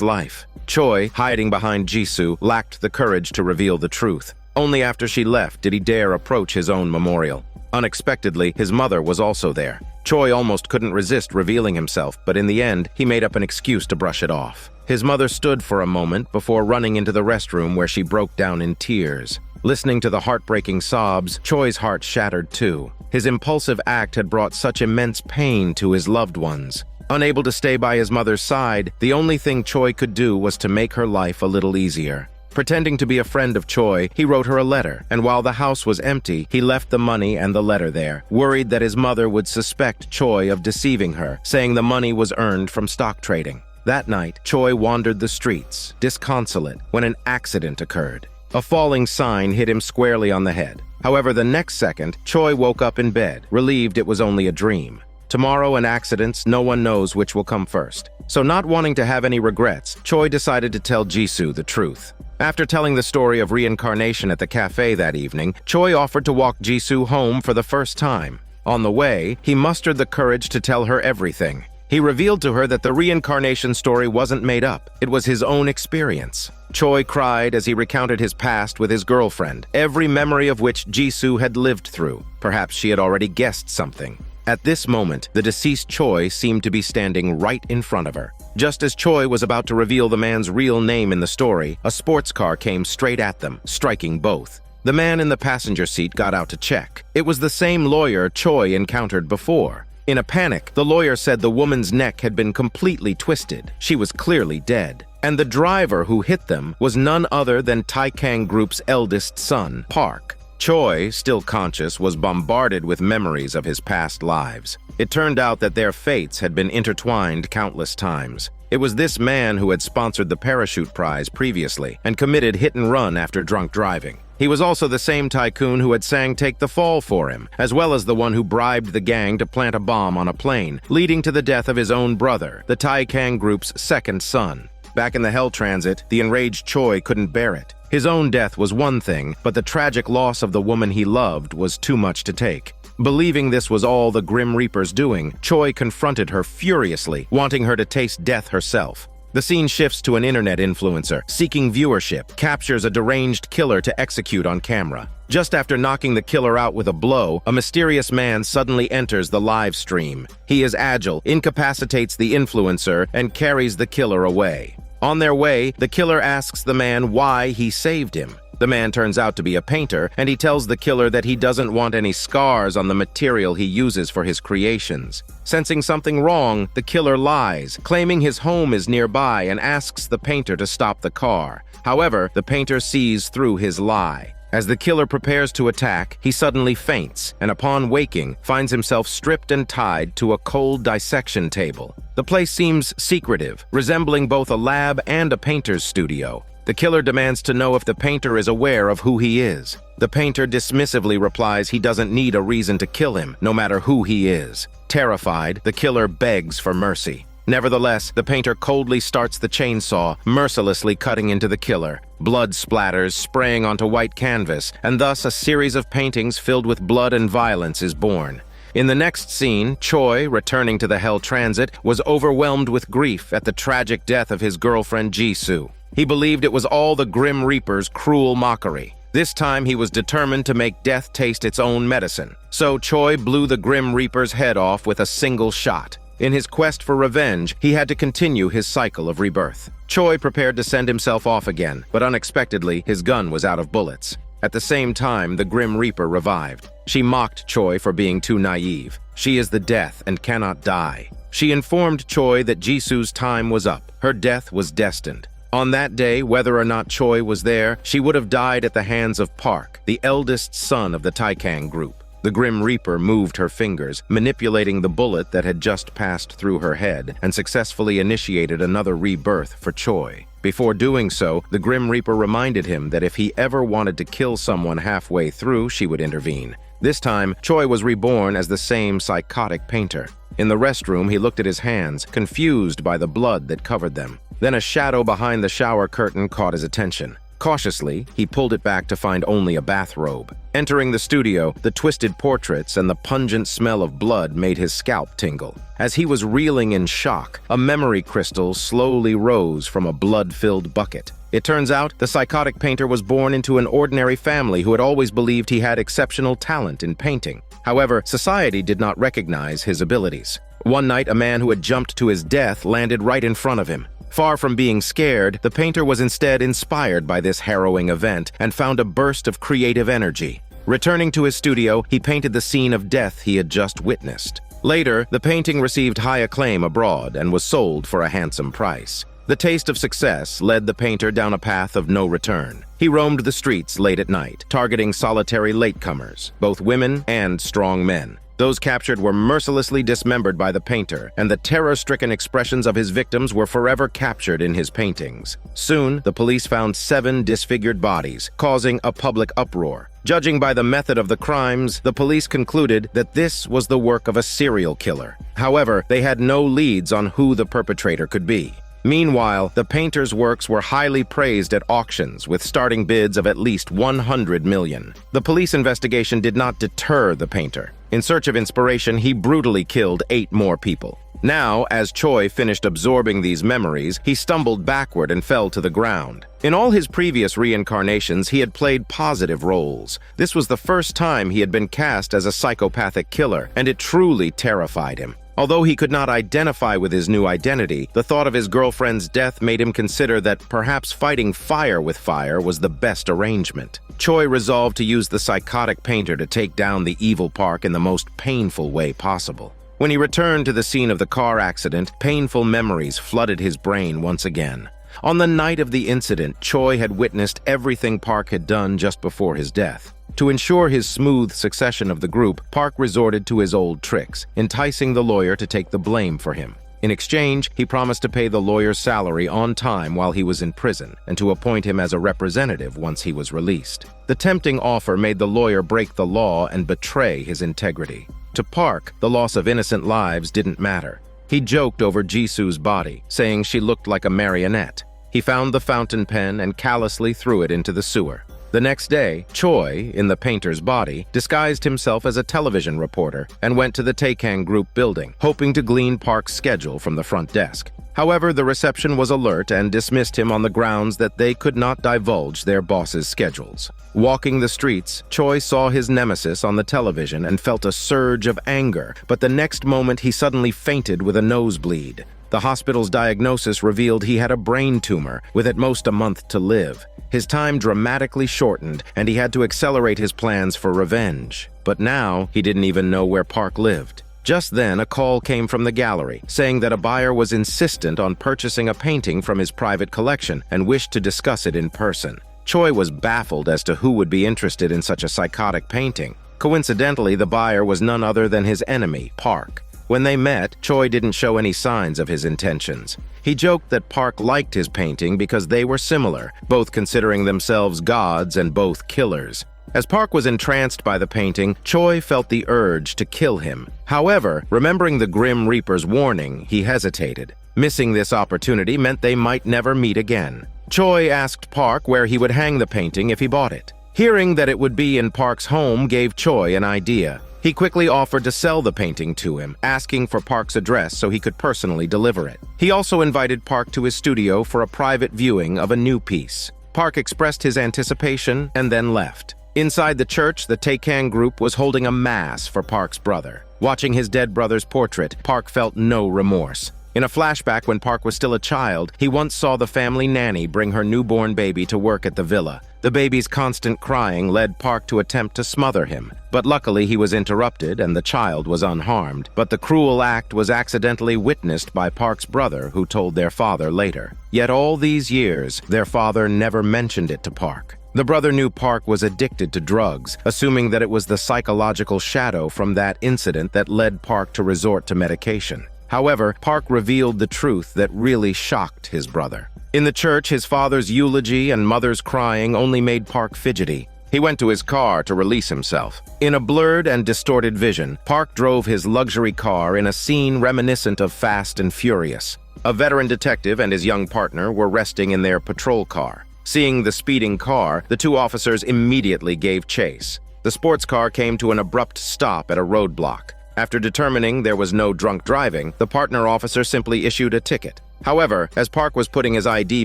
life. Choi, hiding behind Jisoo, lacked the courage to reveal the truth. Only after she left did he dare approach his own memorial. Unexpectedly, his mother was also there. Choi almost couldn't resist revealing himself, but in the end, he made up an excuse to brush it off. His mother stood for a moment before running into the restroom where she broke down in tears. Listening to the heartbreaking sobs, Choi's heart shattered too. His impulsive act had brought such immense pain to his loved ones. Unable to stay by his mother's side, the only thing Choi could do was to make her life a little easier. Pretending to be a friend of Choi, he wrote her a letter, and while the house was empty, he left the money and the letter there, worried that his mother would suspect Choi of deceiving her, saying the money was earned from stock trading. That night, Choi wandered the streets, disconsolate, when an accident occurred. A falling sign hit him squarely on the head. However, the next second, Choi woke up in bed, relieved it was only a dream. Tomorrow and accidents, no one knows which will come first. So not wanting to have any regrets, Choi decided to tell Jisoo the truth. After telling the story of reincarnation at the cafe that evening, Choi offered to walk Jisoo home for the first time. On the way, he mustered the courage to tell her everything. He revealed to her that the reincarnation story wasn't made up. It was his own experience. Choi cried as he recounted his past with his girlfriend, every memory of which Jisoo had lived through. Perhaps she had already guessed something. At this moment, the deceased Choi seemed to be standing right in front of her. Just as Choi was about to reveal the man's real name in the story, a sports car came straight at them, striking both. The man in the passenger seat got out to check. It was the same lawyer Choi encountered before. In a panic, the lawyer said the woman's neck had been completely twisted. She was clearly dead. And the driver who hit them was none other than Taikang Group's eldest son, Park. Choi, still conscious, was bombarded with memories of his past lives. It turned out that their fates had been intertwined countless times. It was this man who had sponsored the parachute prize previously and committed hit and run after drunk driving. He was also the same tycoon who had sang Take the Fall for him, as well as the one who bribed the gang to plant a bomb on a plane, leading to the death of his own brother, the Taikang Group's second son. Back in the Hell Transit, the enraged Choi couldn't bear it. His own death was one thing, but the tragic loss of the woman he loved was too much to take. Believing this was all the Grim Reaper's doing, Choi confronted her furiously, wanting her to taste death herself. The scene shifts to an internet influencer, seeking viewership, captures a deranged killer to execute on camera. Just after knocking the killer out with a blow, a mysterious man suddenly enters the live stream. He is agile, incapacitates the influencer, and carries the killer away. On their way, the killer asks the man why he saved him. The man turns out to be a painter, and he tells the killer that he doesn't want any scars on the material he uses for his creations. Sensing something wrong, the killer lies, claiming his home is nearby and asks the painter to stop the car. However, the painter sees through his lie. As the killer prepares to attack, he suddenly faints, and upon waking, finds himself stripped and tied to a cold dissection table. The place seems secretive, resembling both a lab and a painter's studio. The killer demands to know if the painter is aware of who he is. The painter dismissively replies he doesn't need a reason to kill him, no matter who he is. Terrified, the killer begs for mercy. Nevertheless, the painter coldly starts the chainsaw, mercilessly cutting into the killer. Blood splatters, spraying onto white canvas, and thus a series of paintings filled with blood and violence is born. In the next scene, Choi, returning to the Hell Transit, was overwhelmed with grief at the tragic death of his girlfriend Jisoo. He believed it was all the Grim Reaper's cruel mockery. This time he was determined to make death taste its own medicine. So Choi blew the Grim Reaper's head off with a single shot. In his quest for revenge, he had to continue his cycle of rebirth. Choi prepared to send himself off again, but unexpectedly, his gun was out of bullets. At the same time, the Grim Reaper revived. She mocked Choi for being too naive. She is the death and cannot die. She informed Choi that Jisoo's time was up. Her death was destined. On that day, whether or not Choi was there, she would have died at the hands of Park, the eldest son of the Taikang group. The Grim Reaper moved her fingers, manipulating the bullet that had just passed through her head, and successfully initiated another rebirth for Choi. Before doing so, the Grim Reaper reminded him that if he ever wanted to kill someone halfway through, she would intervene. This time, Choi was reborn as the same psychotic painter. In the restroom, he looked at his hands, confused by the blood that covered them. Then a shadow behind the shower curtain caught his attention. Cautiously, he pulled it back to find only a bathrobe. Entering the studio, the twisted portraits and the pungent smell of blood made his scalp tingle. As he was reeling in shock, a memory crystal slowly rose from a blood-filled bucket. It turns out the psychotic painter was born into an ordinary family who had always believed he had exceptional talent in painting. However, society did not recognize his abilities. One night, a man who had jumped to his death landed right in front of him. Far from being scared, the painter was instead inspired by this harrowing event and found a burst of creative energy. Returning to his studio, he painted the scene of death he had just witnessed. Later, the painting received high acclaim abroad and was sold for a handsome price. The taste of success led the painter down a path of no return. He roamed the streets late at night, targeting solitary latecomers, both women and strong men. Those captured were mercilessly dismembered by the painter, and the terror-stricken expressions of his victims were forever captured in his paintings. Soon, the police found 7 disfigured bodies, causing a public uproar. Judging by the method of the crimes, the police concluded that this was the work of a serial killer. However, they had no leads on who the perpetrator could be. Meanwhile, the painter's works were highly praised at auctions, with starting bids of at least 100 million. The police investigation did not deter the painter. In search of inspiration, he brutally killed 8 more people. Now, as Choi finished absorbing these memories, he stumbled backward and fell to the ground. In all his previous reincarnations, he had played positive roles. This was the first time he had been cast as a psychopathic killer, and it truly terrified him. Although he could not identify with his new identity, the thought of his girlfriend's death made him consider that perhaps fighting fire with fire was the best arrangement. Choi resolved to use the psychotic painter to take down the evil Park in the most painful way possible. When he returned to the scene of the car accident, painful memories flooded his brain once again. On the night of the incident, Choi had witnessed everything Park had done just before his death. To ensure his smooth succession of the group, Park resorted to his old tricks, enticing the lawyer to take the blame for him. In exchange, he promised to pay the lawyer's salary on time while he was in prison, and to appoint him as a representative once he was released. The tempting offer made the lawyer break the law and betray his integrity. To Park, the loss of innocent lives didn't matter. He joked over Jisoo's body, saying she looked like a marionette. He found the fountain pen and callously threw it into the sewer. The next day, Choi, in the painter's body, disguised himself as a television reporter and went to the Taikang Group building, hoping to glean Park's schedule from the front desk. However, the reception was alert and dismissed him on the grounds that they could not divulge their boss's schedules. Walking the streets, Choi saw his nemesis on the television and felt a surge of anger, but the next moment he suddenly fainted with a nosebleed. The hospital's diagnosis revealed he had a brain tumor, with at most a month to live. His time dramatically shortened, and he had to accelerate his plans for revenge. But now, he didn't even know where Park lived. Just then, a call came from the gallery, saying that a buyer was insistent on purchasing a painting from his private collection and wished to discuss it in person. Choi was baffled as to who would be interested in such a psychotic painting. Coincidentally, the buyer was none other than his enemy, Park. When they met, Choi didn't show any signs of his intentions. He joked that Park liked his painting because they were similar, both considering themselves gods and both killers. As Park was entranced by the painting, Choi felt the urge to kill him. However, remembering the Grim Reaper's warning, he hesitated. Missing this opportunity meant they might never meet again. Choi asked Park where he would hang the painting if he bought it. Hearing that it would be in Park's home gave Choi an idea. He quickly offered to sell the painting to him, asking for Park's address so he could personally deliver it. He also invited Park to his studio for a private viewing of a new piece. Park expressed his anticipation and then left. Inside the church, the Taikang Group was holding a mass for Park's brother. Watching his dead brother's portrait, Park felt no remorse. In a flashback when Park was still a child, he once saw the family nanny bring her newborn baby to work at the villa. The baby's constant crying led Park to attempt to smother him, but luckily he was interrupted and the child was unharmed. But the cruel act was accidentally witnessed by Park's brother, who told their father later. Yet all these years, their father never mentioned it to Park. The brother knew Park was addicted to drugs, assuming that it was the psychological shadow from that incident that led Park to resort to medication. However, Park revealed the truth that really shocked his brother. In the church, his father's eulogy and mother's crying only made Park fidgety. He went to his car to release himself. In a blurred and distorted vision, Park drove his luxury car in a scene reminiscent of Fast and Furious. A veteran detective and his young partner were resting in their patrol car. Seeing the speeding car, the two officers immediately gave chase. The sports car came to an abrupt stop at a roadblock. After determining there was no drunk driving, the partner officer simply issued a ticket. However, as Park was putting his ID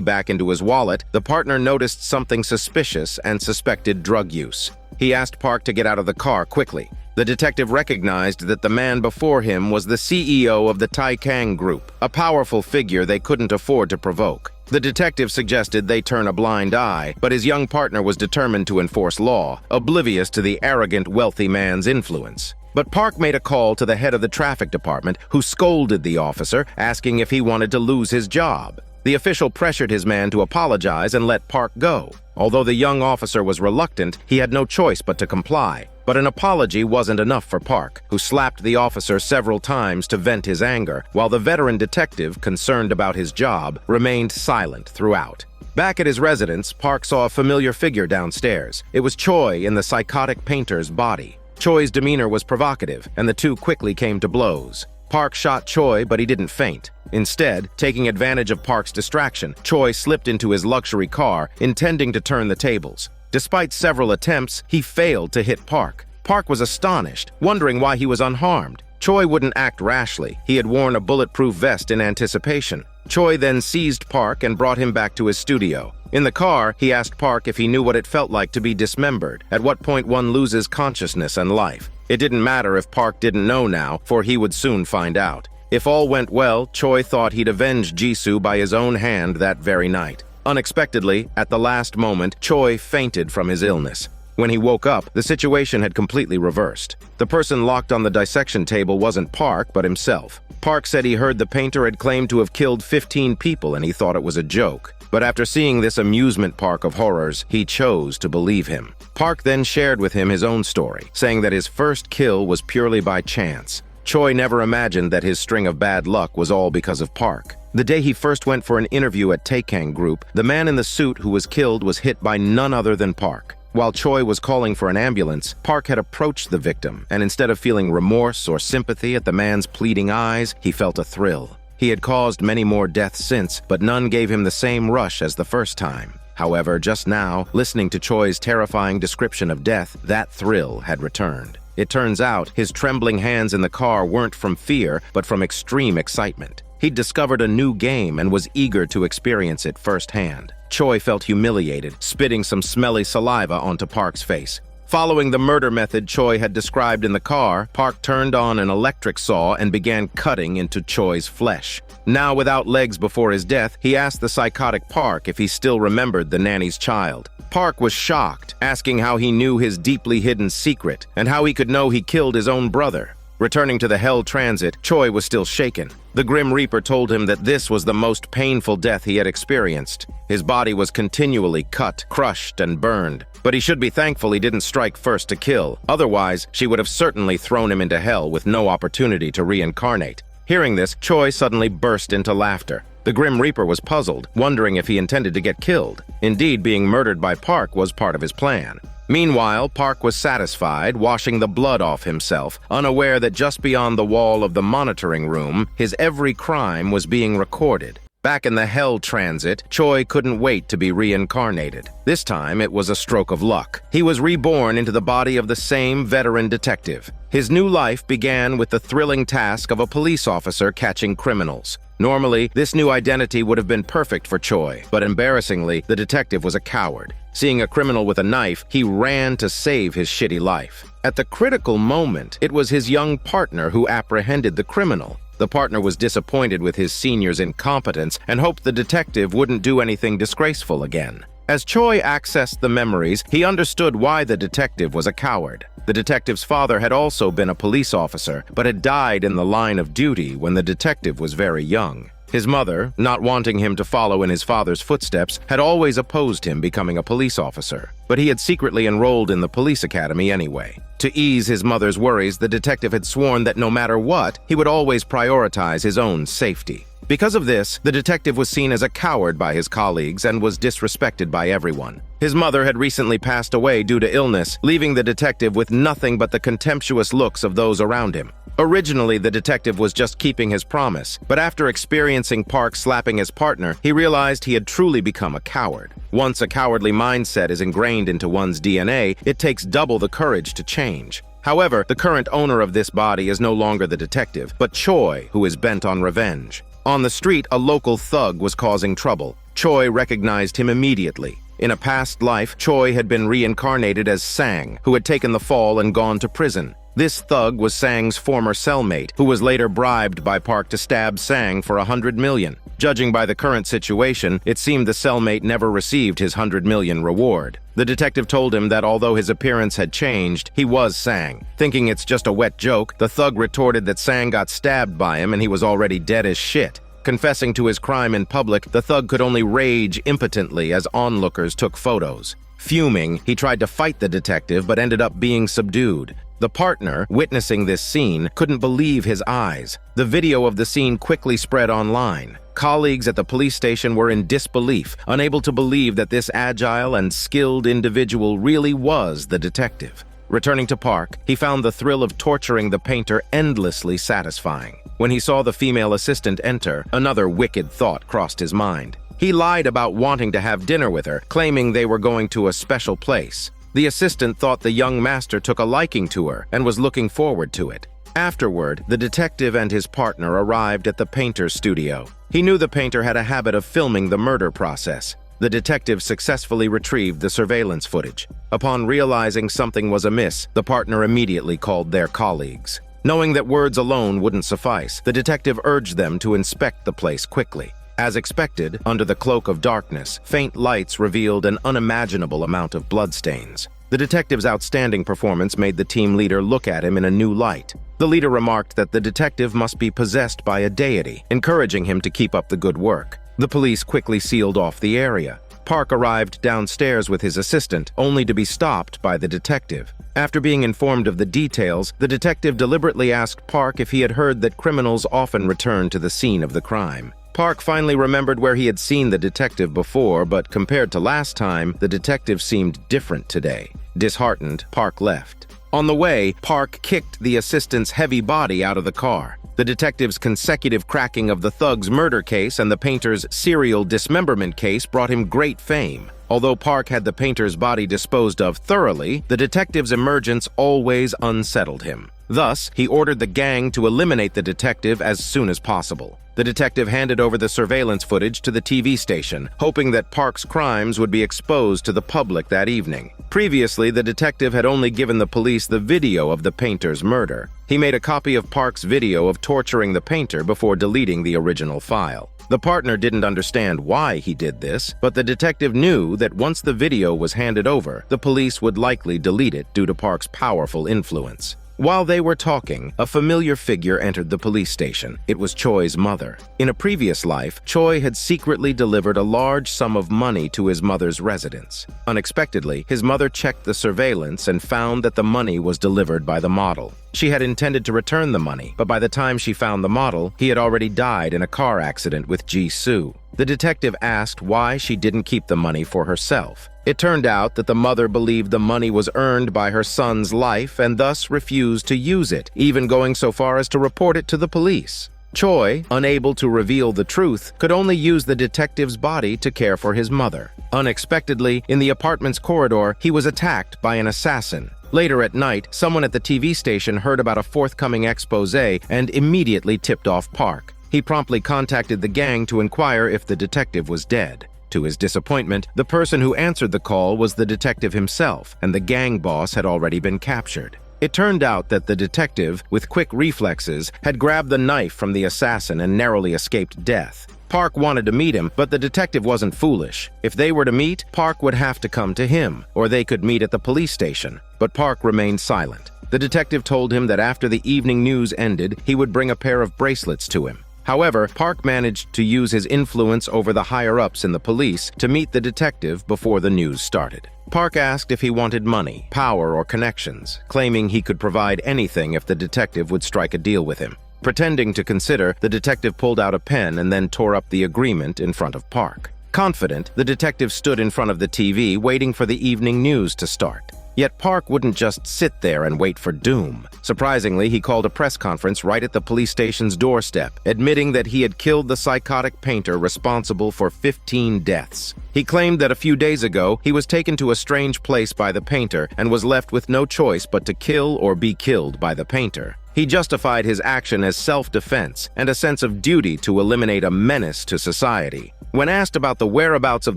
back into his wallet, the partner noticed something suspicious and suspected drug use. He asked Park to get out of the car quickly. The detective recognized that the man before him was the CEO of the Taikang Group, a powerful figure they couldn't afford to provoke. The detective suggested they turn a blind eye, but his young partner was determined to enforce law, oblivious to the arrogant, wealthy man's influence. But Park made a call to the head of the traffic department, who scolded the officer, asking if he wanted to lose his job. The official pressured his man to apologize and let Park go. Although the young officer was reluctant, he had no choice but to comply. But an apology wasn't enough for Park, who slapped the officer several times to vent his anger, while the veteran detective, concerned about his job, remained silent throughout. Back at his residence, Park saw a familiar figure downstairs. It was Choi in the psychotic painter's body. Choi's demeanor was provocative, and the two quickly came to blows. Park shot Choi, but he didn't faint. Instead, taking advantage of Park's distraction, Choi slipped into his luxury car, intending to turn the tables. Despite several attempts, he failed to hit Park. Park was astonished, wondering why he was unharmed. Choi wouldn't act rashly. He had worn a bulletproof vest in anticipation. Choi then seized Park and brought him back to his studio. In the car, he asked Park if he knew what it felt like to be dismembered, at what point one loses consciousness and life. It didn't matter if Park didn't know now, for he would soon find out. If all went well, Choi thought he'd avenge Jisoo by his own hand that very night. Unexpectedly, at the last moment, Choi fainted from his illness. When he woke up, the situation had completely reversed. The person locked on the dissection table wasn't Park, but himself. Park said he heard the painter had claimed to have killed 15 people and he thought it was a joke. But after seeing this amusement park of horrors, he chose to believe him. Park then shared with him his own story, saying that his first kill was purely by chance. Choi never imagined that his string of bad luck was all because of Park. The day he first went for an interview at Taikang Group, the man in the suit who was killed was hit by none other than Park. While Choi was calling for an ambulance, Park had approached the victim, and instead of feeling remorse or sympathy at the man's pleading eyes, he felt a thrill. He had caused many more deaths since, but none gave him the same rush as the first time. However, just now, listening to Choi's terrifying description of death, that thrill had returned. It turns out, his trembling hands in the car weren't from fear, but from extreme excitement. He'd discovered a new game and was eager to experience it firsthand. Choi felt humiliated, spitting some smelly saliva onto Park's face. Following the murder method Choi had described in the car, Park turned on an electric saw and began cutting into Choi's flesh. Now without legs before his death, he asked the psychotic Park if he still remembered the nanny's child. Park was shocked, asking how he knew his deeply hidden secret and how he could know he killed his own brother. Returning to the Hell Transit, Choi was still shaken. The Grim Reaper told him that this was the most painful death he had experienced. His body was continually cut, crushed, and burned. But he should be thankful he didn't strike first to kill. Otherwise, she would have certainly thrown him into hell with no opportunity to reincarnate. Hearing this, Choi suddenly burst into laughter. The Grim Reaper was puzzled, wondering if he intended to get killed. Indeed, being murdered by Park was part of his plan. Meanwhile, Park was satisfied, washing the blood off himself, unaware that just beyond the wall of the monitoring room, his every crime was being recorded. Back in the Hell Transit, Choi couldn't wait to be reincarnated. This time, it was a stroke of luck. He was reborn into the body of the same veteran detective. His new life began with the thrilling task of a police officer catching criminals. Normally, this new identity would have been perfect for Choi, but embarrassingly, the detective was a coward. Seeing a criminal with a knife, he ran to save his shitty life. At the critical moment, it was his young partner who apprehended the criminal. The partner was disappointed with his senior's incompetence and hoped the detective wouldn't do anything disgraceful again. As Choi accessed the memories, he understood why the detective was a coward. The detective's father had also been a police officer, but had died in the line of duty when the detective was very young. His mother, not wanting him to follow in his father's footsteps, had always opposed him becoming a police officer, but he had secretly enrolled in the police academy anyway. To ease his mother's worries, the detective had sworn that no matter what, he would always prioritize his own safety. Because of this, the detective was seen as a coward by his colleagues and was disrespected by everyone. His mother had recently passed away due to illness, leaving the detective with nothing but the contemptuous looks of those around him. Originally, the detective was just keeping his promise, but after experiencing Park slapping his partner, he realized he had truly become a coward. Once a cowardly mindset is ingrained into one's DNA, it takes double the courage to change. However, the current owner of this body is no longer the detective, but Choi, who is bent on revenge. On the street, a local thug was causing trouble. Choi recognized him immediately. In a past life, Choi had been reincarnated as Sang, who had taken the fall and gone to prison. This thug was Sang's former cellmate, who was later bribed by Park to stab Sang for $100 million. Judging by the current situation, it seemed the cellmate never received his $100 million reward. The detective told him that although his appearance had changed, he was Sang. Thinking it's just a wet joke, the thug retorted that Sang got stabbed by him and he was already dead as shit. Confessing to his crime in public, the thug could only rage impotently as onlookers took photos. Fuming, he tried to fight the detective but ended up being subdued. The partner, witnessing this scene, couldn't believe his eyes. The video of the scene quickly spread online. Colleagues at the police station were in disbelief, unable to believe that this agile and skilled individual really was the detective. Returning to Park, he found the thrill of torturing the painter endlessly satisfying. When he saw the female assistant enter, another wicked thought crossed his mind. He lied about wanting to have dinner with her, claiming they were going to a special place. The assistant thought the young master took a liking to her and was looking forward to it. Afterward, the detective and his partner arrived at the painter's studio. He knew the painter had a habit of filming the murder process. The detective successfully retrieved the surveillance footage. Upon realizing something was amiss, the partner immediately called their colleagues. Knowing that words alone wouldn't suffice, the detective urged them to inspect the place quickly. As expected, under the cloak of darkness, faint lights revealed an unimaginable amount of bloodstains. The detective's outstanding performance made the team leader look at him in a new light. The leader remarked that the detective must be possessed by a deity, encouraging him to keep up the good work. The police quickly sealed off the area. Park arrived downstairs with his assistant, only to be stopped by the detective. After being informed of the details, the detective deliberately asked Park if he had heard that criminals often return to the scene of the crime. Park finally remembered where he had seen the detective before, but compared to last time, the detective seemed different today. Disheartened, Park left. On the way, Park kicked the assistant's heavy body out of the car. The detective's consecutive cracking of the thug's murder case and the painter's serial dismemberment case brought him great fame. Although Park had the painter's body disposed of thoroughly, the detective's emergence always unsettled him. Thus, he ordered the gang to eliminate the detective as soon as possible. The detective handed over the surveillance footage to the TV station, hoping that Park's crimes would be exposed to the public that evening. Previously, the detective had only given the police the video of the painter's murder. He made a copy of Park's video of torturing the painter before deleting the original file. The partner didn't understand why he did this, but the detective knew that once the video was handed over, the police would likely delete it due to Park's powerful influence. While they were talking, a familiar figure entered the police station. It was Choi's mother. In a previous life, Choi had secretly delivered a large sum of money to his mother's residence. Unexpectedly, his mother checked the surveillance and found that the money was delivered by the model. She had intended to return the money, but by the time she found the model, he had already died in a car accident with Jisoo. The detective asked why she didn't keep the money for herself. It turned out that the mother believed the money was earned by her son's life and thus refused to use it, even going so far as to report it to the police. Choi, unable to reveal the truth, could only use the detective's body to care for his mother. Unexpectedly, in the apartment's corridor, he was attacked by an assassin. Later at night, someone at the TV station heard about a forthcoming exposé and immediately tipped off Park. He promptly contacted the gang to inquire if the detective was dead. To his disappointment, the person who answered the call was the detective himself, and the gang boss had already been captured. It turned out that the detective, with quick reflexes, had grabbed the knife from the assassin and narrowly escaped death. Park wanted to meet him, but the detective wasn't foolish. If they were to meet, Park would have to come to him, or they could meet at the police station. But Park remained silent. The detective told him that after the evening news ended, he would bring a pair of bracelets to him. However, Park managed to use his influence over the higher-ups in the police to meet the detective before the news started. Park asked if he wanted money, power, or connections, claiming he could provide anything if the detective would strike a deal with him. Pretending to consider, the detective pulled out a pen and then tore up the agreement in front of Park. Confident, the detective stood in front of the TV waiting for the evening news to start. Yet Park wouldn't just sit there and wait for doom. Surprisingly, he called a press conference right at the police station's doorstep, admitting that he had killed the psychotic painter responsible for 15 deaths. He claimed that a few days ago, he was taken to a strange place by the painter and was left with no choice but to kill or be killed by the painter. He justified his action as self-defense and a sense of duty to eliminate a menace to society. When asked about the whereabouts of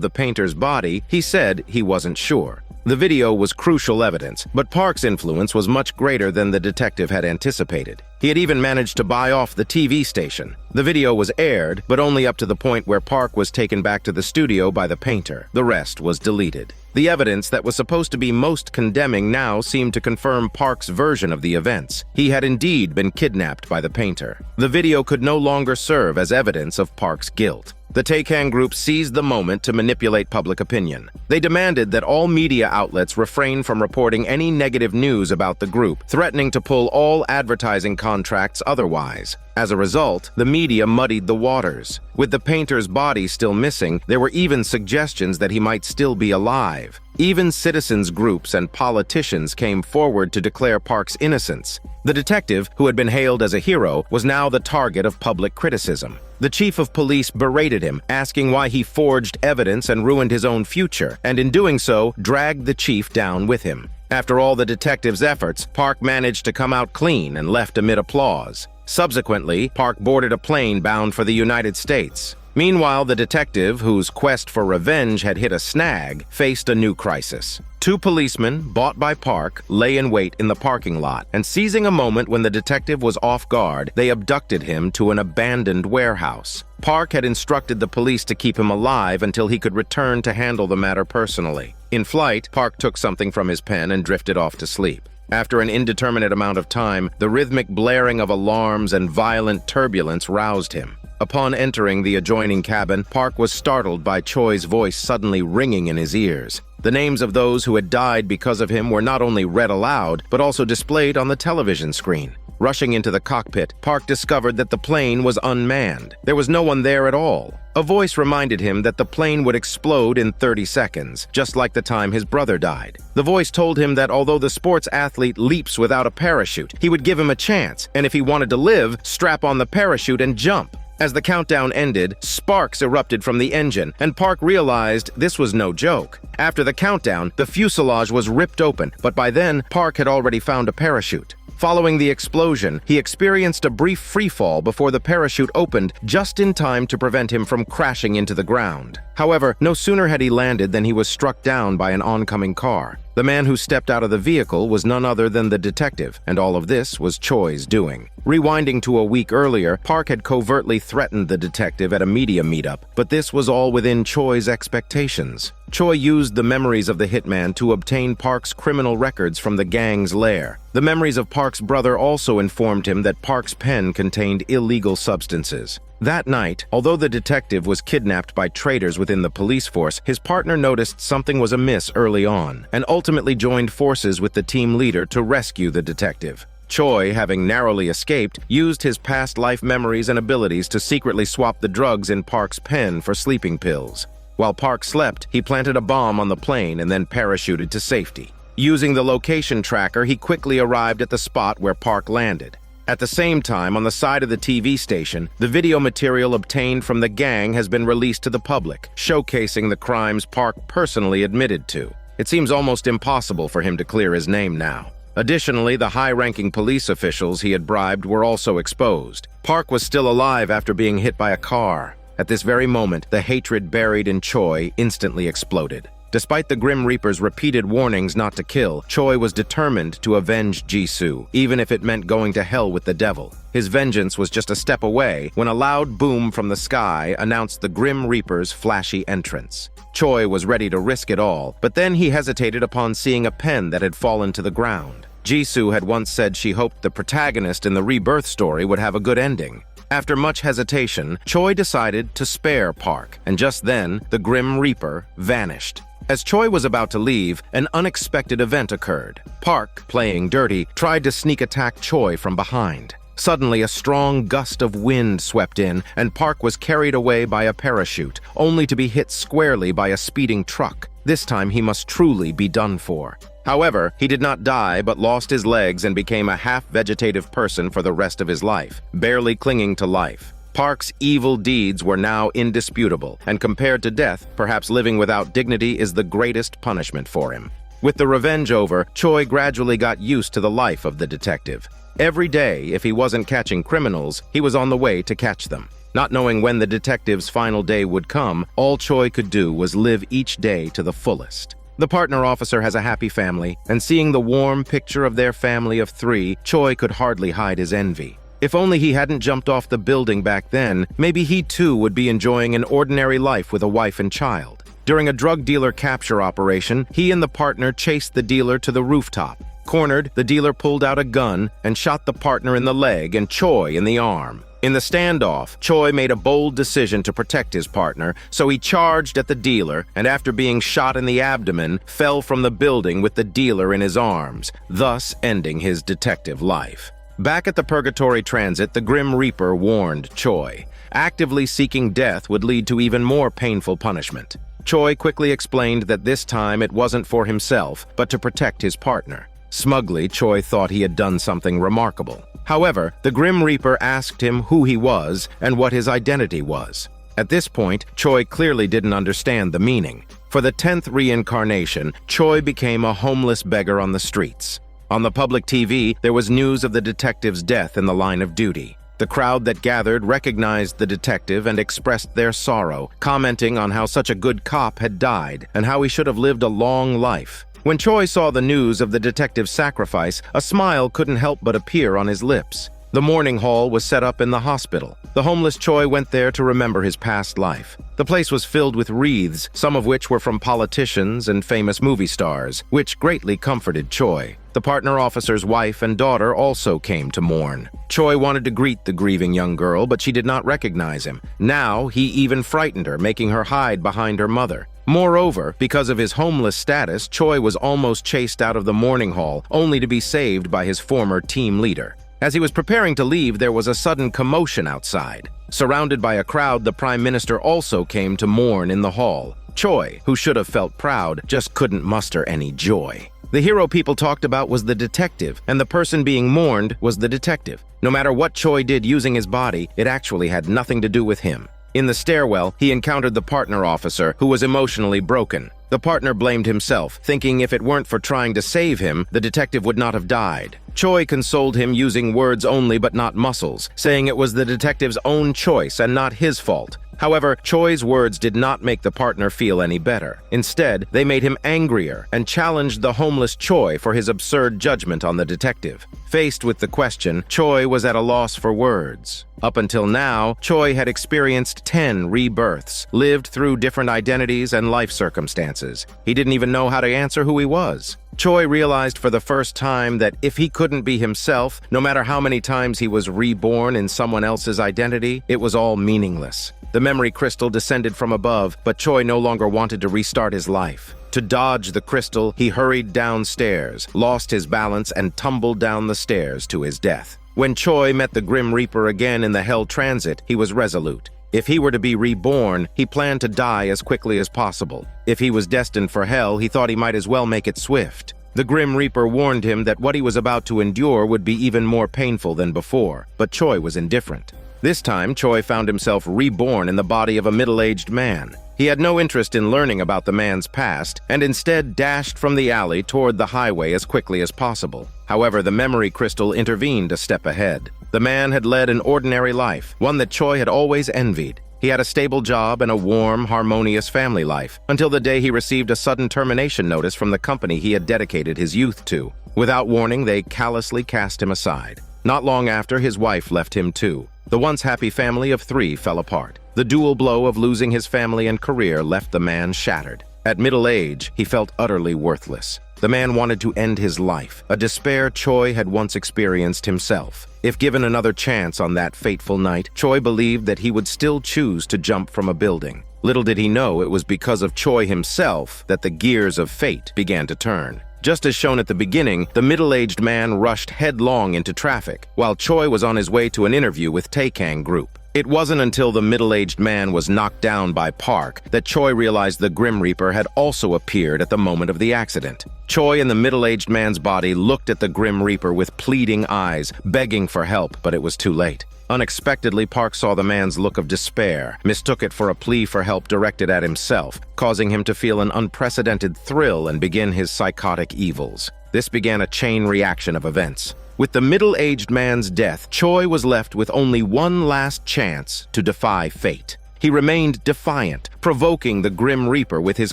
the painter's body, he said he wasn't sure. The video was crucial evidence, but Park's influence was much greater than the detective had anticipated. He had even managed to buy off the TV station. The video was aired, but only up to the point where Park was taken back to the studio by the painter. The rest was deleted. The evidence that was supposed to be most condemning now seemed to confirm Park's version of the events. He had indeed been kidnapped by the painter. The video could no longer serve as evidence of Park's guilt. The Taekan group seized the moment to manipulate public opinion. They demanded that all media outlets refrain from reporting any negative news about the group, threatening to pull all advertising contracts otherwise. As a result, the media muddied the waters. With the painter's body still missing, there were even suggestions that he might still be alive. Even citizens' groups and politicians came forward to declare Park's innocence. The detective, who had been hailed as a hero, was now the target of public criticism. The chief of police berated him, asking why he forged evidence and ruined his own future, and in doing so, dragged the chief down with him. After all the detective's efforts, Park managed to come out clean and left amid applause. Subsequently, Park boarded a plane bound for the United States. Meanwhile, the detective, whose quest for revenge had hit a snag, faced a new crisis. Two policemen, bought by Park, lay in wait in the parking lot, and seizing a moment when the detective was off guard, they abducted him to an abandoned warehouse. Park had instructed the police to keep him alive until he could return to handle the matter personally. In flight, Park took something from his pen and drifted off to sleep. After an indeterminate amount of time, the rhythmic blaring of alarms and violent turbulence roused him. Upon entering the adjoining cabin, Park was startled by Choi's voice suddenly ringing in his ears. The names of those who had died because of him were not only read aloud, but also displayed on the television screen. Rushing into the cockpit, Park discovered that the plane was unmanned. There was no one there at all. A voice reminded him that the plane would explode in 30 seconds, just like the time his brother died. The voice told him that although the sports athlete leaps without a parachute, he would give him a chance, and if he wanted to live, strap on the parachute and jump. As the countdown ended, sparks erupted from the engine, and Park realized this was no joke. After the countdown, the fuselage was ripped open, but by then, Park had already found a parachute. Following the explosion, he experienced a brief freefall before the parachute opened just in time to prevent him from crashing into the ground. However, no sooner had he landed than he was struck down by an oncoming car. The man who stepped out of the vehicle was none other than the detective, and all of this was Choi's doing. Rewinding to a week earlier, Park had covertly threatened the detective at a media meetup, but this was all within Choi's expectations. Choi used the memories of the hitman to obtain Park's criminal records from the gang's lair. The memories of Park's brother also informed him that Park's pen contained illegal substances. That night, although the detective was kidnapped by traitors within the police force, his partner noticed something was amiss early on, and ultimately joined forces with the team leader to rescue the detective. Choi, having narrowly escaped, used his past life memories and abilities to secretly swap the drugs in Park's pen for sleeping pills. While Park slept, he planted a bomb on the plane and then parachuted to safety. Using the location tracker, he quickly arrived at the spot where Park landed. At the same time, on the side of the TV station, the video material obtained from the gang has been released to the public, showcasing the crimes Park personally admitted to. It seems almost impossible for him to clear his name now. Additionally, the high-ranking police officials he had bribed were also exposed. Park was still alive after being hit by a car. At this very moment, the hatred buried in Choi instantly exploded. Despite the Grim Reaper's repeated warnings not to kill, Choi was determined to avenge Jisoo, even if it meant going to hell with the devil. His vengeance was just a step away when a loud boom from the sky announced the Grim Reaper's flashy entrance. Choi was ready to risk it all, but then he hesitated upon seeing a pen that had fallen to the ground. Jisoo had once said she hoped the protagonist in the rebirth story would have a good ending. After much hesitation, Choi decided to spare Park, and just then, the Grim Reaper vanished. As Choi was about to leave, an unexpected event occurred. Park, playing dirty, tried to sneak attack Choi from behind. Suddenly, a strong gust of wind swept in, and Park was carried away by a parachute, only to be hit squarely by a speeding truck. This time, he must truly be done for. However, he did not die but lost his legs and became a half-vegetative person for the rest of his life, barely clinging to life. Park's evil deeds were now indisputable, and compared to death, perhaps living without dignity is the greatest punishment for him. With the revenge over, Choi gradually got used to the life of the detective. Every day, if he wasn't catching criminals, he was on the way to catch them. Not knowing when the detective's final day would come, all Choi could do was live each day to the fullest. The partner officer has a happy family, and seeing the warm picture of their family of 3, Choi could hardly hide his envy. If only he hadn't jumped off the building back then, maybe he too would be enjoying an ordinary life with a wife and child. During a drug dealer capture operation, he and the partner chased the dealer to the rooftop. Cornered, the dealer pulled out a gun and shot the partner in the leg and Choi in the arm. In the standoff, Choi made a bold decision to protect his partner, so he charged at the dealer and after being shot in the abdomen, fell from the building with the dealer in his arms, thus ending his detective life. Back at the Purgatory Transit, the Grim Reaper warned Choi. Actively seeking death would lead to even more painful punishment. Choi quickly explained that this time it wasn't for himself, but to protect his partner. Smugly, Choi thought he had done something remarkable. However, the Grim Reaper asked him who he was and what his identity was. At this point, Choi clearly didn't understand the meaning. For the 10th reincarnation, Choi became a homeless beggar on the streets. On the public TV, there was news of the detective's death in the line of duty. The crowd that gathered recognized the detective and expressed their sorrow, commenting on how such a good cop had died and how he should have lived a long life. When Choi saw the news of the detective's sacrifice, a smile couldn't help but appear on his lips. The mourning hall was set up in the hospital. The homeless Choi went there to remember his past life. The place was filled with wreaths, some of which were from politicians and famous movie stars, which greatly comforted Choi. The partner officer's wife and daughter also came to mourn. Choi wanted to greet the grieving young girl, but she did not recognize him. Now, he even frightened her, making her hide behind her mother. Moreover, because of his homeless status, Choi was almost chased out of the mourning hall, only to be saved by his former team leader. As he was preparing to leave, there was a sudden commotion outside. Surrounded by a crowd, the Prime Minister also came to mourn in the hall. Choi, who should have felt proud, just couldn't muster any joy. The hero people talked about was the detective, and the person being mourned was the detective. No matter what Choi did using his body, it actually had nothing to do with him. In the stairwell, he encountered the partner officer, who was emotionally broken. The partner blamed himself, thinking if it weren't for trying to save him, the detective would not have died. Choi consoled him using words only but not muscles, saying it was the detective's own choice and not his fault. However, Choi's words did not make the partner feel any better. Instead, they made him angrier and challenged the homeless Choi for his absurd judgment on the detective. Faced with the question, Choi was at a loss for words. Up until now, Choi had experienced 10 rebirths, lived through different identities and life circumstances. He didn't even know how to answer who he was. Choi realized for the first time that if he couldn't be himself, no matter how many times he was reborn in someone else's identity, it was all meaningless. The memory crystal descended from above, but Choi no longer wanted to restart his life. To dodge the crystal, he hurried downstairs, lost his balance, and tumbled down the stairs to his death. When Choi met the Grim Reaper again in the Hell Transit, he was resolute. If he were to be reborn, he planned to die as quickly as possible. If he was destined for hell, he thought he might as well make it swift. The Grim Reaper warned him that what he was about to endure would be even more painful than before, but Choi was indifferent. This time, Choi found himself reborn in the body of a middle-aged man. He had no interest in learning about the man's past, and instead dashed from the alley toward the highway as quickly as possible. However, the memory crystal intervened a step ahead. The man had led an ordinary life, one that Choi had always envied. He had a stable job and a warm, harmonious family life, until the day he received a sudden termination notice from the company he had dedicated his youth to. Without warning, they callously cast him aside. Not long after, his wife left him too. The once happy family of 3 fell apart. The dual blow of losing his family and career left the man shattered. At middle age, he felt utterly worthless. The man wanted to end his life, a despair Choi had once experienced himself. If given another chance on that fateful night, Choi believed that he would still choose to jump from a building. Little did he know it was because of Choi himself that the gears of fate began to turn. Just as shown at the beginning, the middle-aged man rushed headlong into traffic, while Choi was on his way to an interview with Taekang Group. It wasn't until the middle-aged man was knocked down by Park that Choi realized the Grim Reaper had also appeared at the moment of the accident. Choi and the middle-aged man's body looked at the Grim Reaper with pleading eyes, begging for help, but it was too late. Unexpectedly, Park saw the man's look of despair, mistook it for a plea for help directed at himself, causing him to feel an unprecedented thrill and begin his psychotic evils. This began a chain reaction of events. With the middle-aged man's death, Choi was left with only one last chance to defy fate. He remained defiant, provoking the Grim Reaper with his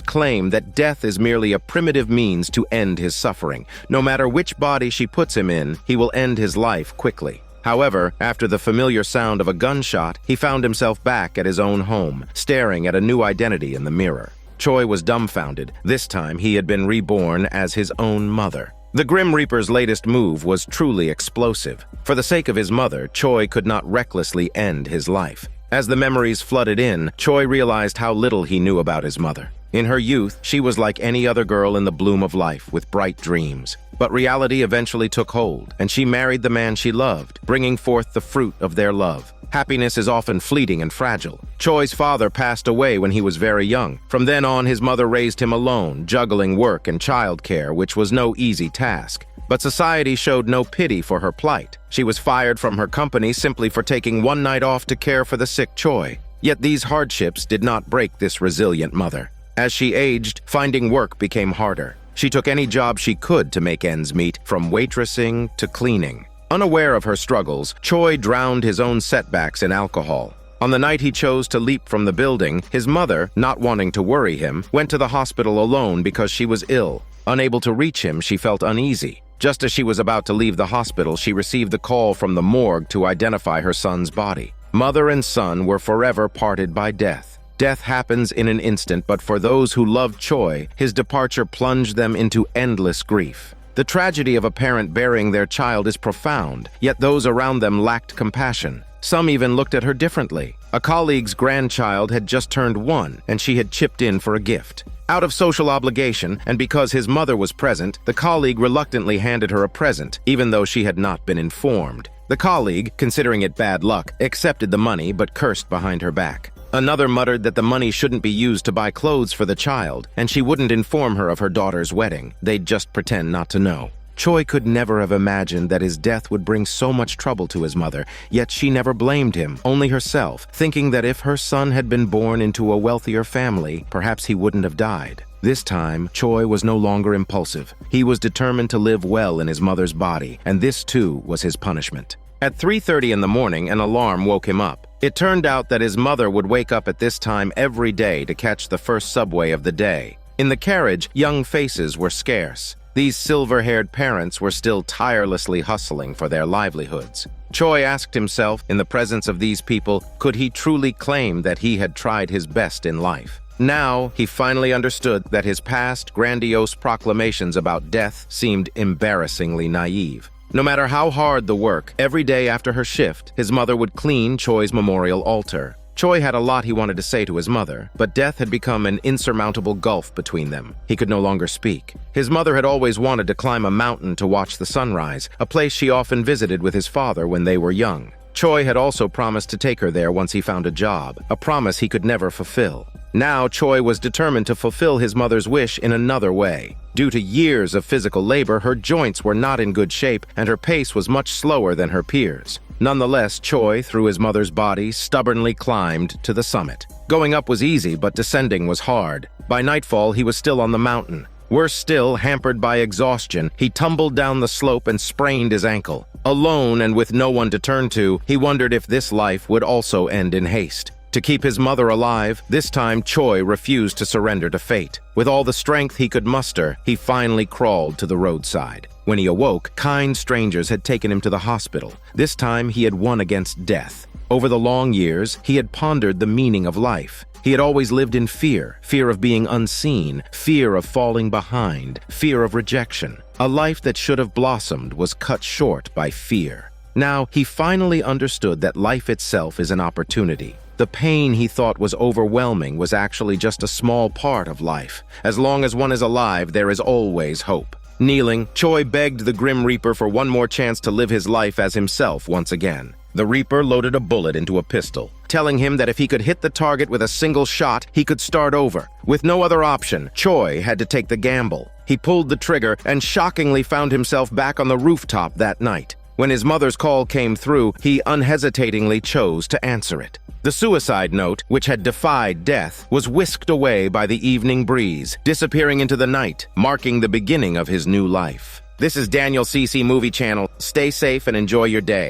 claim that death is merely a primitive means to end his suffering. No matter which body she puts him in, he will end his life quickly. However, after the familiar sound of a gunshot, he found himself back at his own home, staring at a new identity in the mirror. Choi was dumbfounded. This time, he had been reborn as his own mother. The Grim Reaper's latest move was truly explosive. For the sake of his mother, Choi could not recklessly end his life. As the memories flooded in, Choi realized how little he knew about his mother. In her youth, she was like any other girl in the bloom of life, with bright dreams. But reality eventually took hold, and she married the man she loved, bringing forth the fruit of their love. Happiness is often fleeting and fragile. Choi's father passed away when he was very young. From then on, his mother raised him alone, juggling work and childcare, which was no easy task. But society showed no pity for her plight. She was fired from her company simply for taking one night off to care for the sick Choi. Yet these hardships did not break this resilient mother. As she aged, finding work became harder. She took any job she could to make ends meet, from waitressing to cleaning. Unaware of her struggles, Choi drowned his own setbacks in alcohol. On the night he chose to leap from the building, his mother, not wanting to worry him, went to the hospital alone because she was ill. Unable to reach him, she felt uneasy. Just as she was about to leave the hospital, she received the call from the morgue to identify her son's body. Mother and son were forever parted by death. Death happens in an instant, but for those who loved Choi, his departure plunged them into endless grief. The tragedy of a parent burying their child is profound, yet those around them lacked compassion. Some even looked at her differently. A colleague's grandchild had just turned 1, and she had chipped in for a gift. Out of social obligation, and because his mother was present, the colleague reluctantly handed her a present, even though she had not been informed. The colleague, considering it bad luck, accepted the money but cursed behind her back. Another muttered that the money shouldn't be used to buy clothes for the child, and she wouldn't inform her of her daughter's wedding. They'd just pretend not to know. Choi could never have imagined that his death would bring so much trouble to his mother, yet she never blamed him, only herself, thinking that if her son had been born into a wealthier family, perhaps he wouldn't have died. This time, Choi was no longer impulsive. He was determined to live well in his mother's body, and this too was his punishment. At 3:30 in the morning, an alarm woke him up. It turned out that his mother would wake up at this time every day to catch the first subway of the day. In the carriage, young faces were scarce. These silver-haired parents were still tirelessly hustling for their livelihoods. Choi asked himself, in the presence of these people, could he truly claim that he had tried his best in life? Now, he finally understood that his past grandiose proclamations about death seemed embarrassingly naive. No matter how hard the work, every day after her shift, his mother would clean Choi's memorial altar. Choi had a lot he wanted to say to his mother, but death had become an insurmountable gulf between them. He could no longer speak. His mother had always wanted to climb a mountain to watch the sunrise, a place she often visited with his father when they were young. Choi had also promised to take her there once he found a job, a promise he could never fulfill. Now, Choi was determined to fulfill his mother's wish in another way. Due to years of physical labor, her joints were not in good shape, and her pace was much slower than her peers. Nonetheless, Choi, through his mother's body, stubbornly climbed to the summit. Going up was easy, but descending was hard. By nightfall, he was still on the mountain. Worse still, hampered by exhaustion, he tumbled down the slope and sprained his ankle. Alone and with no one to turn to, he wondered if this life would also end in haste. To keep his mother alive, this time Choi refused to surrender to fate. With all the strength he could muster, he finally crawled to the roadside. When he awoke, kind strangers had taken him to the hospital. This time he had won against death. Over the long years, he had pondered the meaning of life. He had always lived in fear of being unseen, fear of falling behind, fear of rejection. A life that should have blossomed was cut short by fear. Now, he finally understood that life itself is an opportunity. The pain he thought was overwhelming was actually just a small part of life. As long as one is alive, there is always hope. Kneeling, Choi begged the Grim Reaper for one more chance to live his life as himself once again. The Reaper loaded a bullet into a pistol, telling him that if he could hit the target with a single shot, he could start over. With no other option, Choi had to take the gamble. He pulled the trigger and shockingly found himself back on the rooftop that night. When his mother's call came through, he unhesitatingly chose to answer it. The suicide note, which had defied death, was whisked away by the evening breeze, disappearing into the night, marking the beginning of his new life. This is Daniel CC Movie Channel. Stay safe and enjoy your day.